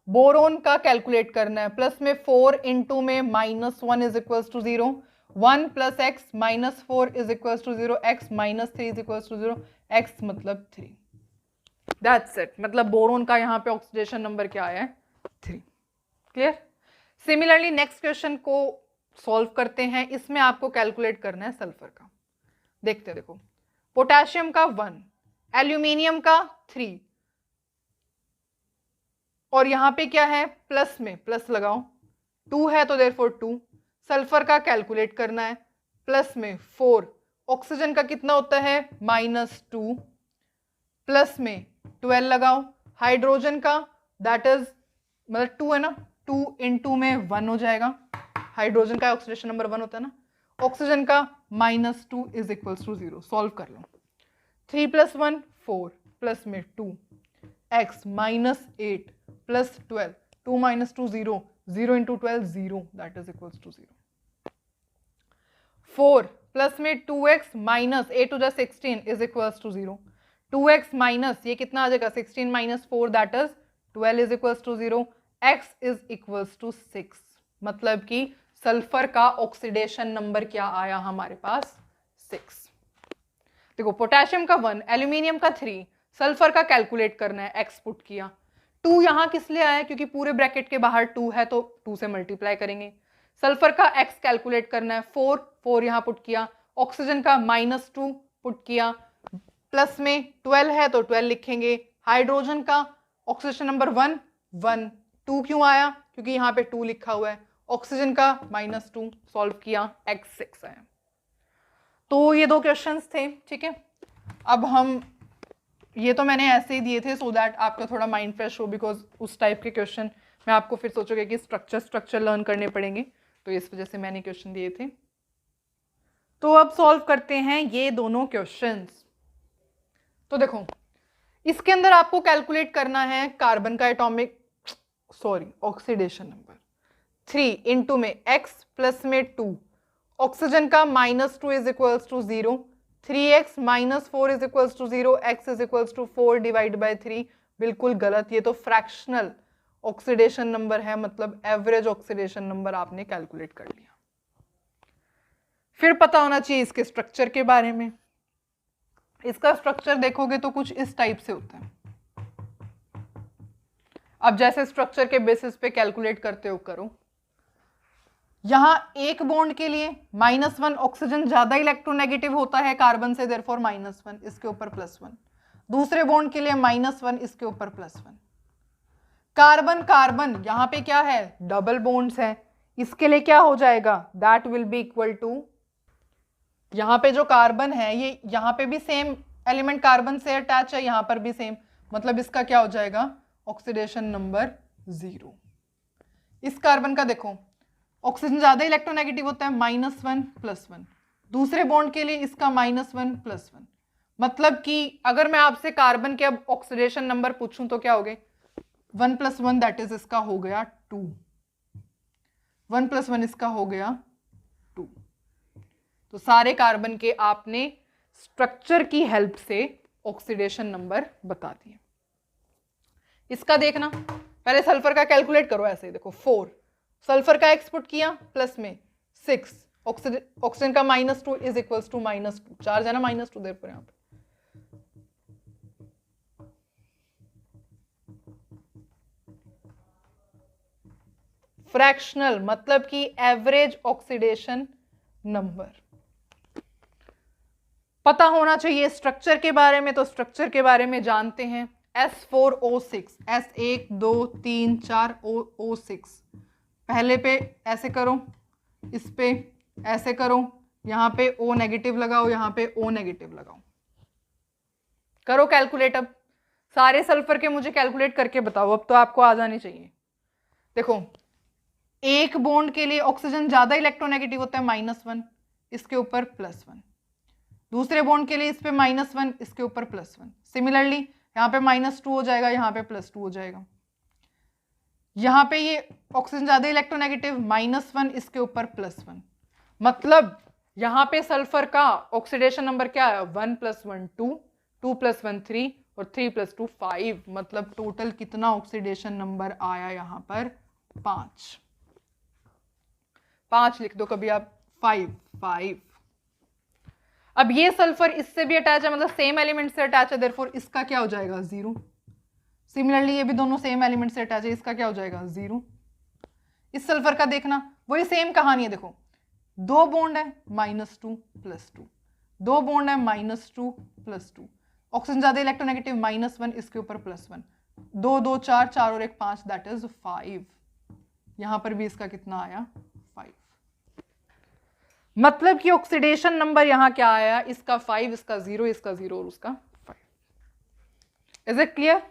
बोरोन का कैलकुलेट करना है। प्लस में 4 इंटू में -1 is equals to 0, 1 plus x -4 is equals to 0, x -3 is equals to 0, x मतलब 3। That's it. मतलब बोरोन का यहाँ पे ऑक्सीडेशन नंबर क्या आया है? 3। क्लियर? सिमिलरली नेक्स्ट क्वेश्चन को सॉल्व करते हैं। इसमें आपको कैलकुलेट करना है सल्फर का। देखते देखो, पोटेशियम का 1, एल्यूमिनियम का 3, और यहां पे क्या है? प्लस में प्लस लगाओ, 2 है तो देयरफॉर 2। सल्फर का कैलकुलेट करना है, प्लस में 4, ऑक्सीजन का कितना होता है? -2, प्लस में 12 लगाओ, हाइड्रोजन का दैट इज मतलब 2 है ना, 2 इंटू में 1 हो जाएगा, हाइड्रोजन का ऑक्सीडेशन नंबर 1 होता है ना, ऑक्सीजन का -2 इज इक्वल्स टू 0। सॉल्व कर लो, 3 + 1 4, प्लस में 2, x -8 plus 12, 2 - 2 0, 0 into 12 0, that is equals to 0। 4 plus में 2x minus 8 + 16 is equals to 0, 2x minus ये कितना आ जाएगा? 16 - 4 that is 12 is equals to 0, x is equals to 6। मतलब कि सल्फर का ऑक्सीडेशन नंबर क्या आया हमारे पास? 6। देखो, पोटेशियम का 1, एल्यूमिनियम का 3, सल्फर का कैलकुलेट करना है, x पुट किया। 2 यहां किस लिए आया? क्योंकि पूरे ब्रैकेट के बाहर 2 है तो 2 से मल्टीप्लाई करेंगे। सल्फर का x कैलकुलेट करना है, 4 यहां पुट किया, ऑक्सीजन का -2 पुट किया, प्लस में 12 है तो 12 लिखेंगे, हाइड्रोजन का ऑक्सीडेशन नंबर 1 1, 2 क्यों आया? क्योंकि यहाँ पे 2 लिखा हुआ है, ऑक्सीजन का -2, सॉल्व किया, x 6 आया। तो ये 2 क्वेश्चंस थे। ठीक है, अब हम, ये तो मैंने ऐसे ही दिए थे सो दैट आपका थोड़ा माइंड फ्रेश हो, बिकॉज उस टाइप के क्वेश्चन में आपको फिर सोचोगे कि स्ट्रक्चर लर्न करने पड़ेंगे, तो इस वजह से मैंने क्वेश्चन दिए थे। तो अब सॉल्व करते हैं ये दोनों क्वेश्चंस। तो देखो, इसके अंदर आपको कैलकुलेट करना है कार्बन का ऑक्सीडेशन नंबर 3 इंटू में x प्लस में 2, ऑक्सीजन का -2 is equals to 0, 3x -4 is equals to 0, x is equals to 4 divide by 3। बिल्कुल गलत, ये तो फ्रैक्शनल ऑक्सीडेशन नंबर है, मतलब एवरेज ऑक्सीडेशन नंबर आपने कैलकुलेट कर लिया। फिर पता होना चाहिए इसके स्ट्रक्चर के बारे में। इसका स्ट्रक्चर देखोगे तो कुछ इस टाइप से होता है। अब जैसे स्ट्रक्चर के बेसिस पे कैलकुलेट करते हो करो। यहां एक बॉन्ड के लिए -1, ऑक्सीजन ज्यादा इलेक्ट्रोनेगेटिव होता है कार्बन से, देयरफॉर -1, इसके ऊपर +1। दूसरे बॉन्ड के लिए -1, इसके ऊपर +1। कार्बन कार्बन यहां पे क्या है? डबल बॉन्ड्स है, इसके लिए क्या हो जाएगा? That will be equal to, यहां पे जो कार्बन है ये यहां पे भी सेम एलिमेंट कार्बन से अटैच है, यहां पर भी सेम, मतलब इसका क्या हो जाएगा? Oxidation number 0। इस कार्बन का देखो, ऑक्सीजन ज्यादा इलेक्ट्रोनेगेटिव होता है, -1 +1। दूसरे बॉन्ड के लिए इसका -1 +1। मतलब कि अगर मैं आपसे कार्बन के अब ऑक्सीडेशन नंबर पूछूं तो क्या हो गए? 1 + 1 दैट इज इसका हो गया 2, 1 + 1 इसका हो गया 2। तो सारे कार्बन के आपने स्ट्रक्चर की हेल्प से ऑक्सीडेशन नंबर बता दिए। इसका देखना, पहले सल्फर का कैलकुलेट करो ऐसे ही। देखो 4, सल्फर का एक्स पुट किया, प्लस में 6, ऑक्सीजन का -2 इज इक्वल्स टू -2, चार्ज है ना -2 देर पर यहाँ पे। फ्रैक्शनल मतलब कि एवरेज ऑक्सीडेशन नंबर। पता होना चाहिए स्ट्रक्चर के बारे में, तो स्ट्रक्चर के बारे में जानते हैं। S4O6, S1 2 3 4 O6। पहले पे ऐसे करो, इस पे ऐसे करो, यहां पे O नेगेटिव लगाओ, यहां पे O नेगेटिव लगाओ। करो कैलकुलेट। अब सारे सल्फर के मुझे कैलकुलेट करके बताओ, अब तो आपको आ जानी चाहिए। देखो, एक बॉन्ड के लिए ऑक्सीजन ज्यादा इलेक्ट्रोनेगेटिव होता है -1, इसके ऊपर +1। दूसरे बॉन्ड के लिए इस पे -1, इसके ऊपर +1। सिमिलरली यहाँ पे -2 हो जाएगा, यहाँ पे +2 हो जाएगा। यहाँ पे ये ऑक्सीजन ज्यादा इलेक्ट्रोनेगेटिव, -1, इसके ऊपर +1। मतलब यहाँ पे सल्फर का ऑक्सीडेशन नंबर क्या है? 1 + 1 2, 2 + 1 3 और 3 + 2 5। मतलब टोटल कितना ऑक्सीडेशन नंबर आया यहाँ पर? 5। 5 लिख दो कभी आप, 5। अब ये सल्फर इससे भी अटैच है, मतलब सेम एलिमेंट से अटैच है, देयरफॉर इसका क्या हो जाएगा? 0। सिमिलरली ये भी दोनों सेम एलिमेंट से अटैच है, इसका क्या हो जाएगा? 0। इस सल्फर का देखना, वही सेम कहानी है। देखो, 2 बॉन्ड है, -2 + 2, 2 बॉन्ड है, -2 + 2, ऑक्सीजन ज्यादा इलेक्ट्रोनेगेटिव, -1, इसके ऊपर +1, 2 2 4, 4 और 1 5, दैट इज 5। यहां पर भी इसका कितना आया? 5। मतलब कि ऑक्सीडेशन नंबर यहां क्या आया? इसका 5, इसका 0, इसका 0 और उसका 5। Is it clear?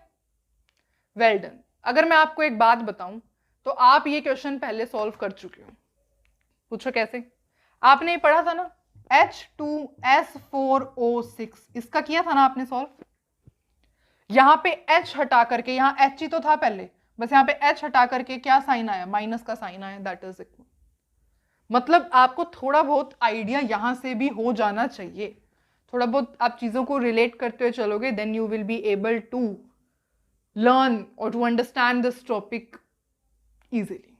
Well done. अगर मैं आपको एक बात बताऊं, तो आप ये क्वेश्चन पहले सॉल्व कर चुके हो। पूछो कैसे? आपने पढ़ा था ना H2S4O6, इसका किया था ना आपने सॉल्व। यहां पे H हटा करके, यहां H ही तो था पहले, बस यहां पे H हटा करके क्या साइन आया? माइनस का साइन आया, दैट इज इक्वल। मतलब आपको थोड़ा बहुत आइडिया यहां से भी हो जाना चाहिए। थोड़ा बहुत आप चीजों को रिलेट करते हुए चलोगे, then you will be able to learn और to understand this topic easily.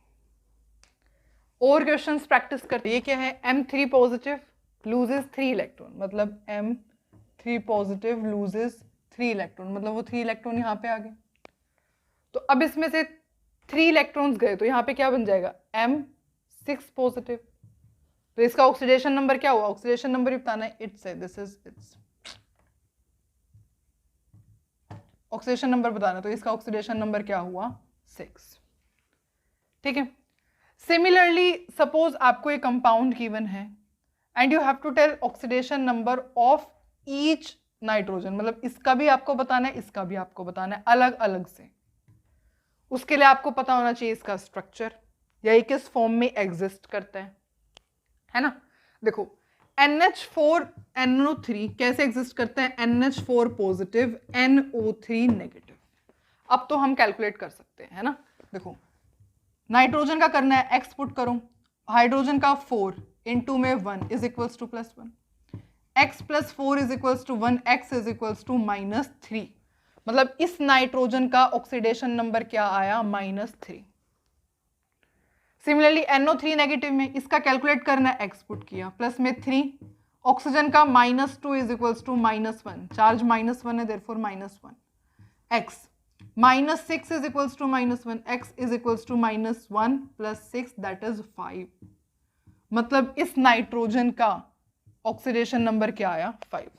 और क्वेश्चंस प्रैक्टिस करते। ये क्या है? M3 पॉजिटिव लूजेस 3 इलेक्ट्रॉन, मतलब M3 पॉजिटिव लूजेस 3 इलेक्ट्रॉन, मतलब वो 3 इलेक्ट्रॉन यहाँ पे आ गए। तो अब इसमें से 3 इलेक्ट्रॉन्स गए, तो यहाँ पे क्या बन जाएगा? M6 positive. तो इसका ऑक्सीडेशन नंबर क्या हुआ? ऑक्सीडेशन नंबर ही बताना है। इट्स है, this is its oxidation number बताना। तो इसका ऑक्सीडेशन नंबर क्या हुआ? 6। ठीक है। सिमिलरली सपोज आपको एक कंपाउंड गिवन है and you have to tell oxidation number of each nitrogen, मतलब इसका भी आपको बताना है, इसका भी आपको बताना है, अलग अलग से। उसके लिए आपको पता होना चाहिए इसका स्ट्रक्चर, या ये किस फॉर्म में एग्जिस्ट करता है ना। देखो, NH4NO3 कैसे एग्जिस्ट करता है? NH4 positive NO3 negative. अब तो हम कैलकुलेट कर सकते हैं, है ना। देखो, नाइट्रोजन का करना है, एक्स पुट करो, हाइड्रोजन का 4 इंटू में 1 is equals to +1, x + 4 is equals to 1, x is equals to -3। मतलब इस नाइट्रोजन का ऑक्सीडेशन नंबर क्या आया? -3। सिमिलरली NO3 नेगेटिव में इसका कैलकुलेट करना है, x पुट किया, प्लस में 3, ऑक्सीजन का -2 इज इक्वल्स टू -1, चार्ज -1 है, therefore -1, x -6 is equals to -1, x is equals to -1 plus 6, that is 5। मतलब इस नाइट्रोजन का ऑक्सीडेशन नंबर क्या आया? 5।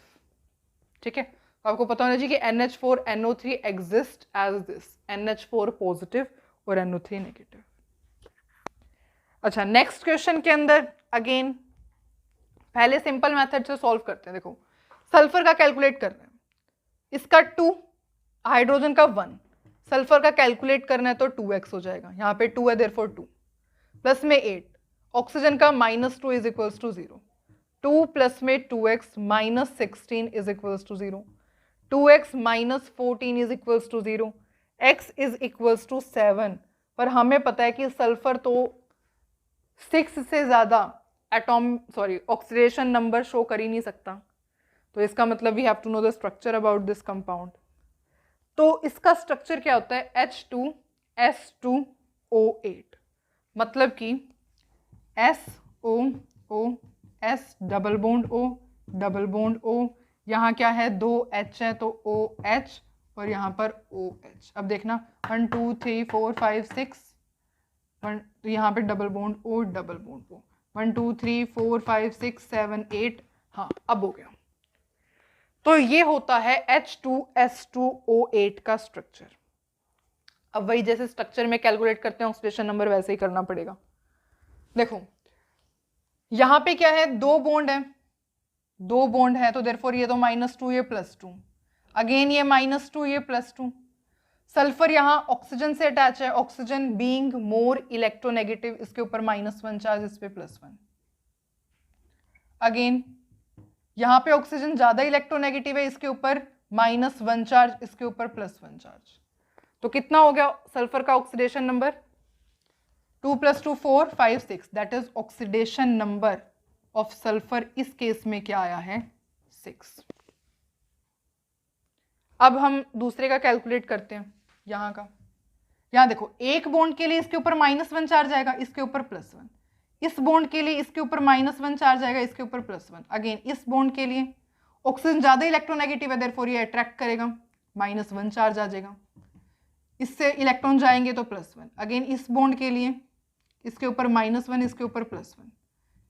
ठीक है। तो आपको पता होना चाहिए कि NH4NO3 exist as this, NH4 positive और NO3 नेगेटिव। अच्छा, नेक्स्ट क्वेश्चन के अंदर अगेन पहले सिंपल मेथड से सॉल्व करते हैं। देखो, सल्फर का कैलकुलेट करना है, इसका 2, हाइड्रोजन का 1, सल्फर का कैलकुलेट करना है तो 2x हो जाएगा, यहाँ पे 2 है, देयरफॉर 2, प्लस में 8, ऑक्सीजन का -2 इज इक्वल्स टू 0, 2 प्लस में 2x -16 is equals to 0, 2x -14 is equals to 0, x is equals to 7। पर हमें पता है कि सल्फर तो 6 से ज्यादा ऑक्सीडेशन नंबर शो कर ही नहीं सकता, तो इसका मतलब we have to know the structure about this compound. तो इसका स्ट्रक्चर क्या होता है? H2S2O8, मतलब कि SO O, S double bond O, double bond O, यहाँ क्या है 2 H है तो OH और यहाँ पर OH। अब देखना 1 2 3 4 5 6 1, तो यहाँ पे double bond O, double bond O, 1 2 3 4 5 6 7 8। हाँ अब हो गया। तो ये होता है H2S2O8 का स्ट्रक्चर। अब वही जैसे स्ट्रक्चर में कैलकुलेट करते हैं ऑक्सीडेशन नंबर वैसे ही करना पड़ेगा। देखो यहां पे क्या है, 2 बॉन्ड है, 2 बॉन्ड है तो देयरफॉर ये तो -2 ये +2, अगेन ये -2 ये +2। सल्फर यहाँ ऑक्सीजन से अटैच है, ऑक्सीजन बीइंग मोर इलेक्ट्रोनेगेटिव, इसके ऊपर -1 चार्ज, इस पे +1। अगेन यहाँ पे ऑक्सीजन ज्यादा इलेक्ट्रोनेगेटिव है, इसके ऊपर -1 चार्ज, इसके ऊपर +1 चार्ज। तो कितना हो गया सल्फर का oxidation number? 2 + 2 4 5 6, that is oxidation number of sulphur इस केस में क्या आया है 6। अब हम दूसरे का कैलकुलेट करते हैं, यहाँ का। यहाँ देखो एक बॉन्ड के लिए इसके ऊपर -1 चार्ज आएगा, इसके ऊपर +1। इस बॉन्ड के लिए इसके ऊपर -1 चार्ज आएगा, इसके ऊपर +1। अगेन इस बॉन्ड के लिए ऑक्सीजन ज्यादा इलेक्ट्रोनेगेटिव है, देयरफॉर ये अट्रैक्ट करेगा, -1 चार्ज आ जाएगा, इससे इलेक्ट्रॉन जाएंगे तो +1। अगेन इस बॉन्ड के लिए इसके ऊपर -1, इसके ऊपर +1,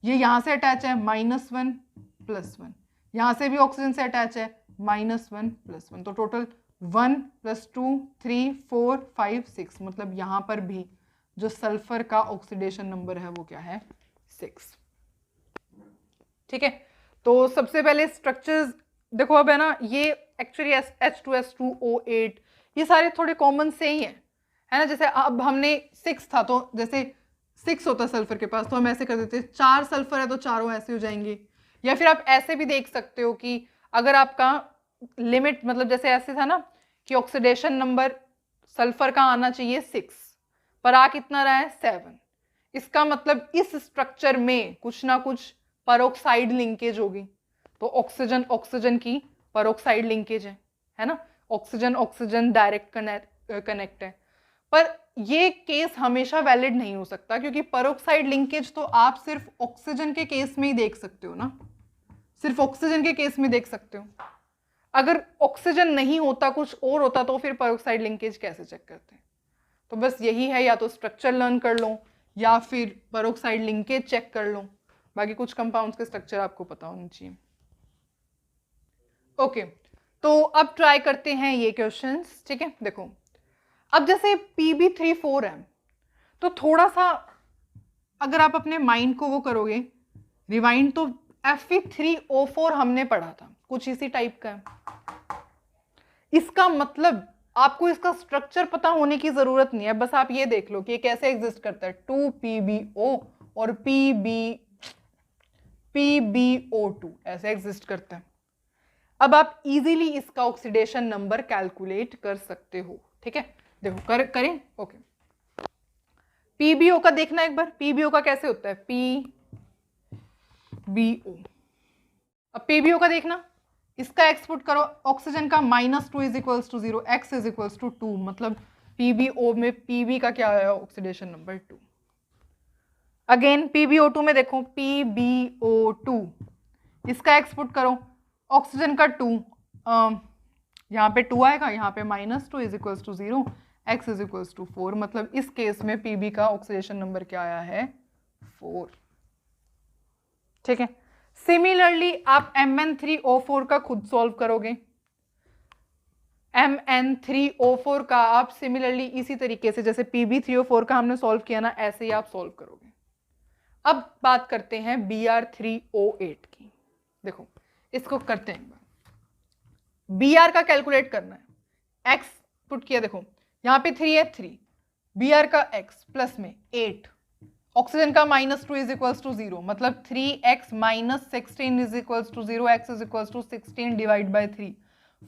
ये यहाँ से अटैच है, -1 +1, यहाँ से भी ऑक्सीजन से अटैच है, -1 +1। तो टोटल 1 + 2 3 4 5 6, मतलब यहाँ पर भी जो सल्फर का ऑक्सीडेशन नंबर है वो क्या है 6। ठीक है, तो सबसे पहले स्ट्रक्चर्स देखो। अब है ना ये एक्चुअली H2S2O8 ये सारे थोड़े कॉमन से ही है ना। जैसे अब हमने 6 था तो जैसे 6 होता सल्फर के पास तो हम ऐसे कर देते, 4 सल्फर है तो चारों ऐसे हो जाएंगे। या फिर आप ऐसे भी देख सकते हो कि अगर आपका लिमिट मतलब जैसे ऐसे था ना कि ऑक्सीडेशन नंबर सल्फर का आना चाहिए 6 पर आ कितना रहा है 7, इसका मतलब इस स्ट्रक्चर में कुछ ना कुछ परोक्साइड लिंकेज होगी। तो ऑक्सीजन ऑक्सीजन की परोक्साइड लिंकेज है ना, ऑक्सीजन ऑक्सीजन डायरेक्ट कनेक्ट है। पर ये केस हमेशा वैलिड नहीं हो सकता, क्योंकि परोक्साइड लिंकेज तो आप सिर्फ ऑक्सीजन के केस में ही देख सकते हो ना, सिर्फ ऑक्सीजन के केस में देख सकते हो। अगर ऑक्सीजन नहीं होता कुछ और होता तो फिर परोक्साइड लिंकेज कैसे चेक करते हैं? तो बस यही है, या तो स्ट्रक्चर लर्न कर लो या फिर परोक्साइड लिंकेज चेक कर लो, बाकी कुछ कंपाउंड्स के स्ट्रक्चर आपको पता होनी चाहिए। ओके, तो अब ट्राई करते हैं ये क्वेश्चंस। ठीक है, देखो अब जैसे Pb34 है तो थोड़ा सा अगर आप अपने माइंड को वो करोगे रिवाइंड, तो Fe3O4 हमने पढ़ा था, कुछ इसी टाइप का है। इसका मतलब आपको इसका स्ट्रक्चर पता होने की जरूरत नहीं है, बस आप ये देख लो कि ये कैसे एग्जिस्ट करता है। 2PbO और PbO2 ऐसे एग्जिस्ट करता है। अब आप इजीली इसका ऑक्सीडेशन नंबर कैलकुलेट कर सकते हो। ठीक है, देखो करें। ओके, PbO का देखना एक बार, PbO का कैसे होता है PbO। अब PbO का देखना, इसका एक्स पुट करो, ऑक्सीजन का -2 = 0, x = 2, मतलब PbO में Pb का क्या है ऑक्सीडेशन नंबर 2। अगेन PbO2 में देखो PbO2, इसका एक्स पुट करो, ऑक्सीजन का 2, यहाँ पे 2 आएगा, यहाँ पे -2 = 0, x = 4, मतलब इस केस में Pb का ऑक्सीडेशन नंबर क्या आया है 4। ठीक है, सिमिलरली आप Mn3O4 का खुद सॉल्व करोगे। Mn3O4 का आप सिमिलरली इसी तरीके से जैसे Pb3O4 का हमने सॉल्व किया ना, ऐसे ही आप सॉल्व करोगे। अब बात करते हैं Br3O8 की। देखो इसको करते हैं, Br का कैलकुलेट करना है, x पुट किया, देखो यहाँ पे 3 है, 3, Br का x प्लस में 8, ऑक्सीजन का -2 = 0, मतलब 3x - 16 = 0, x = 16 divide by 3।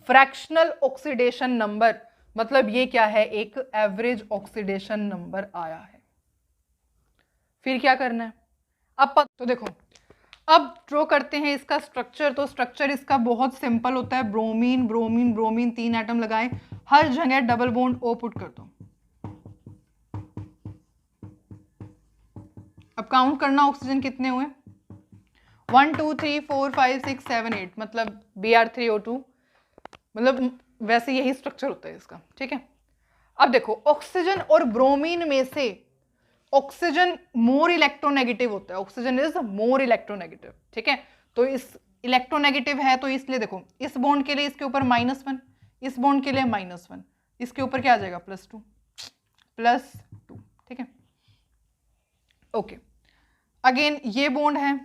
Fractional oxidation number, मतलब ये क्या है, एक एवरेज ऑक्सीडेशन नंबर आया है। फिर क्या करना है अब तो देखो, अब ड्रॉ करते हैं इसका स्ट्रक्चर। तो स्ट्रक्चर इसका बहुत सिंपल होता है, ब्रोमीन ब्रोमीन ब्रोमीन, 3 एटम लगाए, हर जगह डबल बॉन्ड O पुट कर दो। अब काउंट करना ऑक्सीजन कितने हुए, 1 2 3 4 5 6 7 8 मतलब Br3O2, मतलब वैसे यही स्ट्रक्चर होता है इसका, ठीक है। अब देखो ऑक्सीजन और ब्रोमीन में से ऑक्सीजन मोर इलेक्ट्रोनेगेटिव होता है, ऑक्सीजन इज मोर इलेक्ट्रोनेगेटिव, ठीक है। तो इस इलेक्ट्रोनेगेटिव है तो इसलिए देखो इस बॉन्ड के लिए इसके ऊपर -1, इस बॉन्ड के लिए -1, इसके ऊपर क्या आ जाएगा +2, ठीक है। ओके, अगेन ये बॉन्ड है,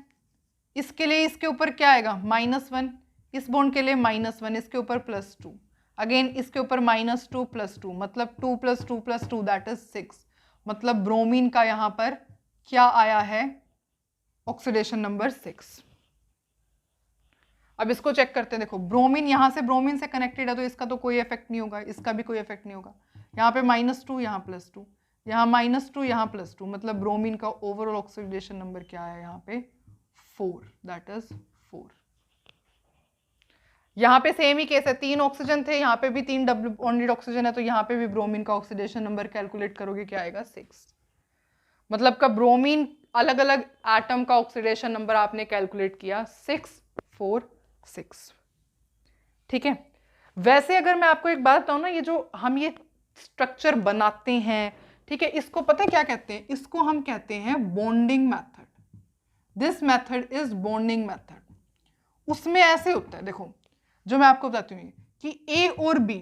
इसके लिए इसके ऊपर क्या आएगा -1, इस बॉन्ड के लिए -1, इसके ऊपर +2, अगेन इसके ऊपर -2 +2, मतलब 2 + 2 + 2 दैट इज 6, मतलब ब्रोमीन का यहां पर क्या आया है, ऑक्सीडेशन नंबर 6। अब इसको चेक करते हैं, देखो ब्रोमीन यहां से ब्रोमीन से कनेक्टेड है तो इसका तो कोई इफेक्ट नहीं होगा, इसका भी कोई इफेक्ट नहीं होगा, यहाँ पे -2 यहाँ +2, यहाँ -2 यहाँ +2, मतलब ब्रोमीन का ओवरऑल ऑक्सीडेशन नंबर क्या है यहाँ पे 4, दैट इज 4। यहाँ पे सेम ही केस है, 3 ऑक्सीजन थे, यहाँ पे भी 3 डबल बॉन्डेड ऑक्सीजन है, तो यहाँ पे भी ब्रोमीन का ऑक्सीडेशन नंबर कैलकुलेट करोगे क्या आएगा 6, मतलब का ब्रोमीन अलग अलग एटम का ऑक्सीडेशन नंबर आपने कैलकुलेट किया 6 4 6, ठीक है। वैसे अगर मैं आपको एक बात बताऊं ना, ये जो हम ये स्ट्रक्चर बनाते हैं, ठीक है, इसको पता है क्या कहते हैं, इसको हम कहते हैं bonding method, this method is bonding method. उसमें ऐसे होता है, देखो जो मैं आपको बताती हूँ कि ए और बी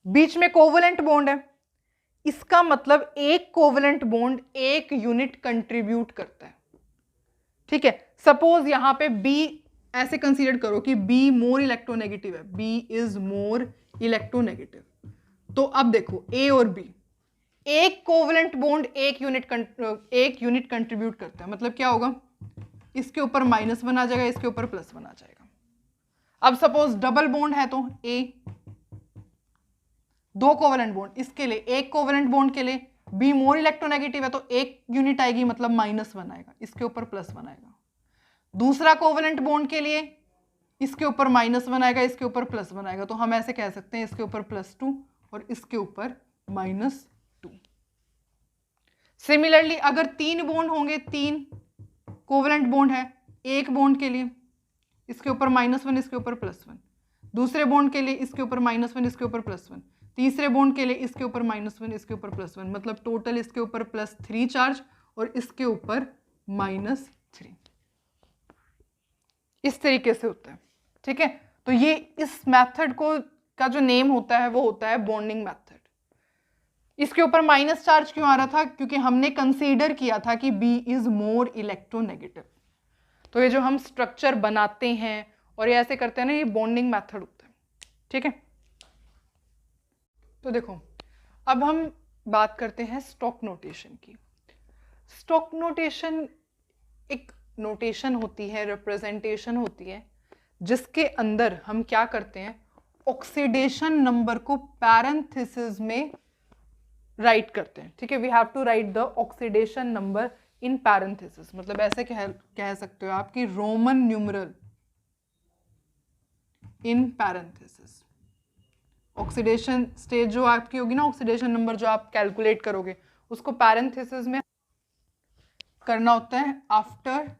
बीच में कोवलेंट बॉन्ड है, इसका मतलब एक कोवलेंट बॉन्ड एक यूनिट कंट्रीब्यूट करता है, ठीक है। सपोज यहां पे बी ऐसे कंसीडर करो कि बी मोर इलेक्ट्रोनेगेटिव है, बी इज मोर इलेक्ट्रोनेगेटिव, तो अब देखो ए और बी एक कोवलेंट बॉन्ड एक यूनिट कंट्रीब्यूट करता है, मतलब क्या होगा, इसके ऊपर -1 आ जाएगा, इसके ऊपर +1 आ जाएगा। अब सपोज डबल बॉन्ड है तो ए, 2 कोवलेंट बॉन्ड, इसके लिए एक कोवलेंट बॉन्ड के लिए बी मोर इलेक्ट्रोनेगेटिव है तो एक यूनिट आएगी, मतलब -1 आएगा, इसके ऊपर +1 आएगा। दूसरा कोवलेंट बॉन्ड के लिए इसके ऊपर -1 आएगा, इसके ऊपर +1 आएगा, तो हम ऐसे कह सकते हैं इसके ऊपर +2 और इसके ऊपर -2। सिमिलरली अगर 3 बॉन्ड होंगे, 3 कोवलेंट बॉन्ड है, एक बॉन्ड के लिए इसके ऊपर -1, इसके ऊपर +1, दूसरे बॉन्ड के लिए इसके ऊपर -1, इसके ऊपर +1, तीसरे बॉन्ड के लिए इसके ऊपर -1, इसके ऊपर +1, मतलब टोटल इसके ऊपर +3 चार्ज और इसके ऊपर -3, इस तरीके से होता है, ठीक है। तो ये इस मेथड को का जो नेम होता है वो होता है बॉन्डिंग मेथड। इसके ऊपर माइनस चार्ज क्यों आ रहा था, क्योंकि हमने कंसीडर किया था कि बी इज मोर इलेक्ट्रोनेगेटिव। तो ये जो हम स्ट्रक्चर बनाते हैं और ये ऐसे करते हैं ना, ये बॉन्डिंग मेथड होता है, ठीक है। तो देखो अब हम बात करते हैं स्टोक नोटेशन की। स्टोक नोटेशन एक नोटेशन होती है, रिप्रेजेंटेशन होती है, जिसके अंदर हम क्या करते हैं, ऑक्सीडेशन नंबर को पैरेंथेसिस में राइट करते हैं, ठीक है। We have to write the oxidation number in parenthesis, मतलब ऐसे कह सकते हो आप कि roman numeral in parenthesis. Oxidation stage जो आपकी होगी ना, ऑक्सीडेशन नंबर जो आप कैलकुलेट करोगे उसको पैरेंथेसिस में करना होता है after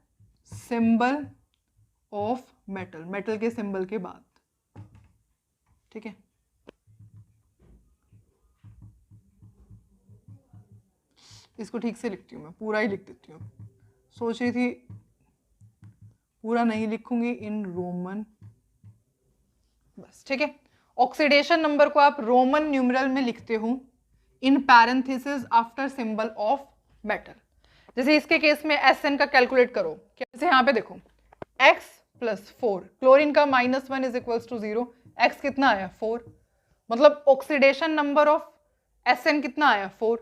symbol of metal, metal के सिंबल के बाद, ठीक है। इसको ठीक से लिखती हूँ मैं, पूरा ही लिख देती हूँ, सोच रही थी पूरा नहीं लिखूंगी, इन रोमन, बस ठीक है। ऑक्सीडेशन नंबर को आप रोमन न्यूमरल में लिखते हो in parenthesis after symbol of metal. जैसे इसके केस में SN का कैलकुलेट करो, जैसे यहाँ पे देखो X + 4, क्लोरीन का -1 इज इक्वल्स टू 0, X कितना आया 4, मतलब ऑक्सीडेशन नंबर ऑफ SN कितना आया 4।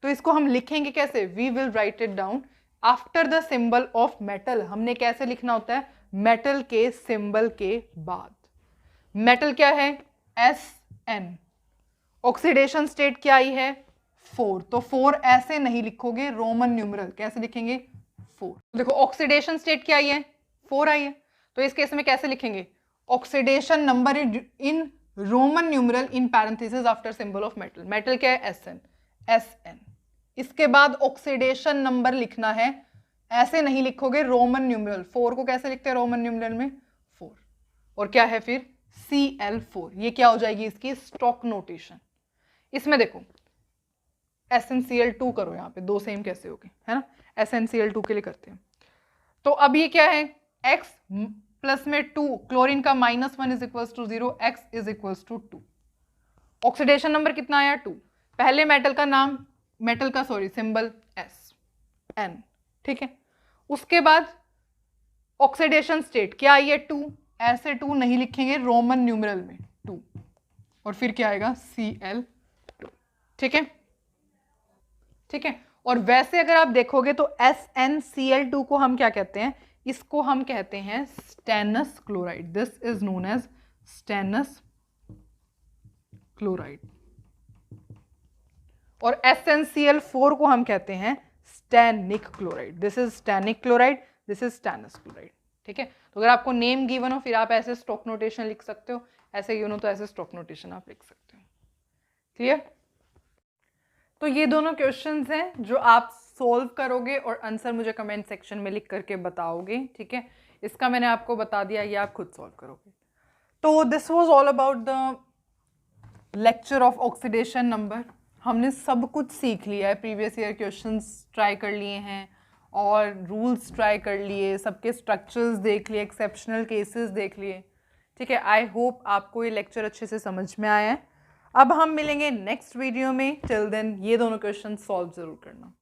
तो इसको हम लिखेंगे कैसे, we will write it down after the symbol of metal. हमने कैसे लिखना होता है, मेटल के सिंबल के बाद। मेटल क्या है SN, ऑक्सीडेशन स्टेट क्या आई है 4, तो 4 ऐसे नहीं लिखोगे रोमन न्यूमरल, कैसे लिखेंगे 4। देखो ऑक्सीडेशन स्टेट क्या आई है 4 आई है, तो इस केस में कैसे लिखेंगे, oxidation number in Roman numeral in parenthesis after symbol of metal. Metal क्या है SN, इसके बाद ऑक्सीडेशन नंबर लिखना है ऐसे नहीं लिखोगे रोमन न्यूमरल। 4 को कैसे लिखते हैं रोमन न्यूमरल में? 4। और क्या है फिर? Cl4। ये क्या हो जाएगी इसकी स्टॉक नोटेशन। इसमें देखो SnCl2 करो, यहाँ पे दो सेम कैसे हो गए, है ना? SnCl2 के लिए करते हैं। तो अब ये क्या है? X प्लस में 2, क्लोरीन का -1 is equals to 0, X is equals to 2। Oxidation number कितना आया? 2। पहले मेटल का नाम, मेटल का सॉरी सिंबल Sn, ठीक है। उसके बाद ऑक्सीडेशन स्टेट क्या आई है? 2। ऐसे 2 नहीं लिखेंगे रोमन न्यूमरल में, 2। और फिर क्या आएगा? Cl2, ठीक है, ठीक है। और वैसे अगर आप देखोगे तो SnCl2 को हम क्या कहते हैं? इसको हम कहते हैं stannous chloride. This is known as stannous chloride. और SnCl4 को हम कहते हैं stannic chloride. This is stannic chloride, this is stannous chloride, ठीक है। तो अगर आपको नेम गिवन हो फिर आप ऐसे स्टॉक नोटेशन लिख सकते हो, ऐसे गिवन हो तो ऐसे स्टॉक नोटेशन आप लिख सकते हो। क्लियर? तो ये दोनों क्वेश्चंस हैं जो आप सोल्व करोगे और आंसर मुझे कमेंट सेक्शन में लिख करके बताओगे, ठीक है। इसका मैंने आपको बता दिया, ये आप खुद सॉल्व करोगे। तो this was all about the lecture of oxidation number. हमने सब कुछ सीख लिया है, प्रीवियस ईयर क्वेश्चंस ट्राई कर लिए हैं और रूल्स ट्राई कर लिए, सबके स्ट्रक्चर्स देख लिए, एक्सेप्शनल केसेस देख लिए, ठीक है। आई होप आपको ये लेक्चर अच्छे से समझ में आया है। अब हम मिलेंगे नेक्स्ट वीडियो में। टिल देन ये दोनों क्वेश्चन सॉल्व जरूर करना।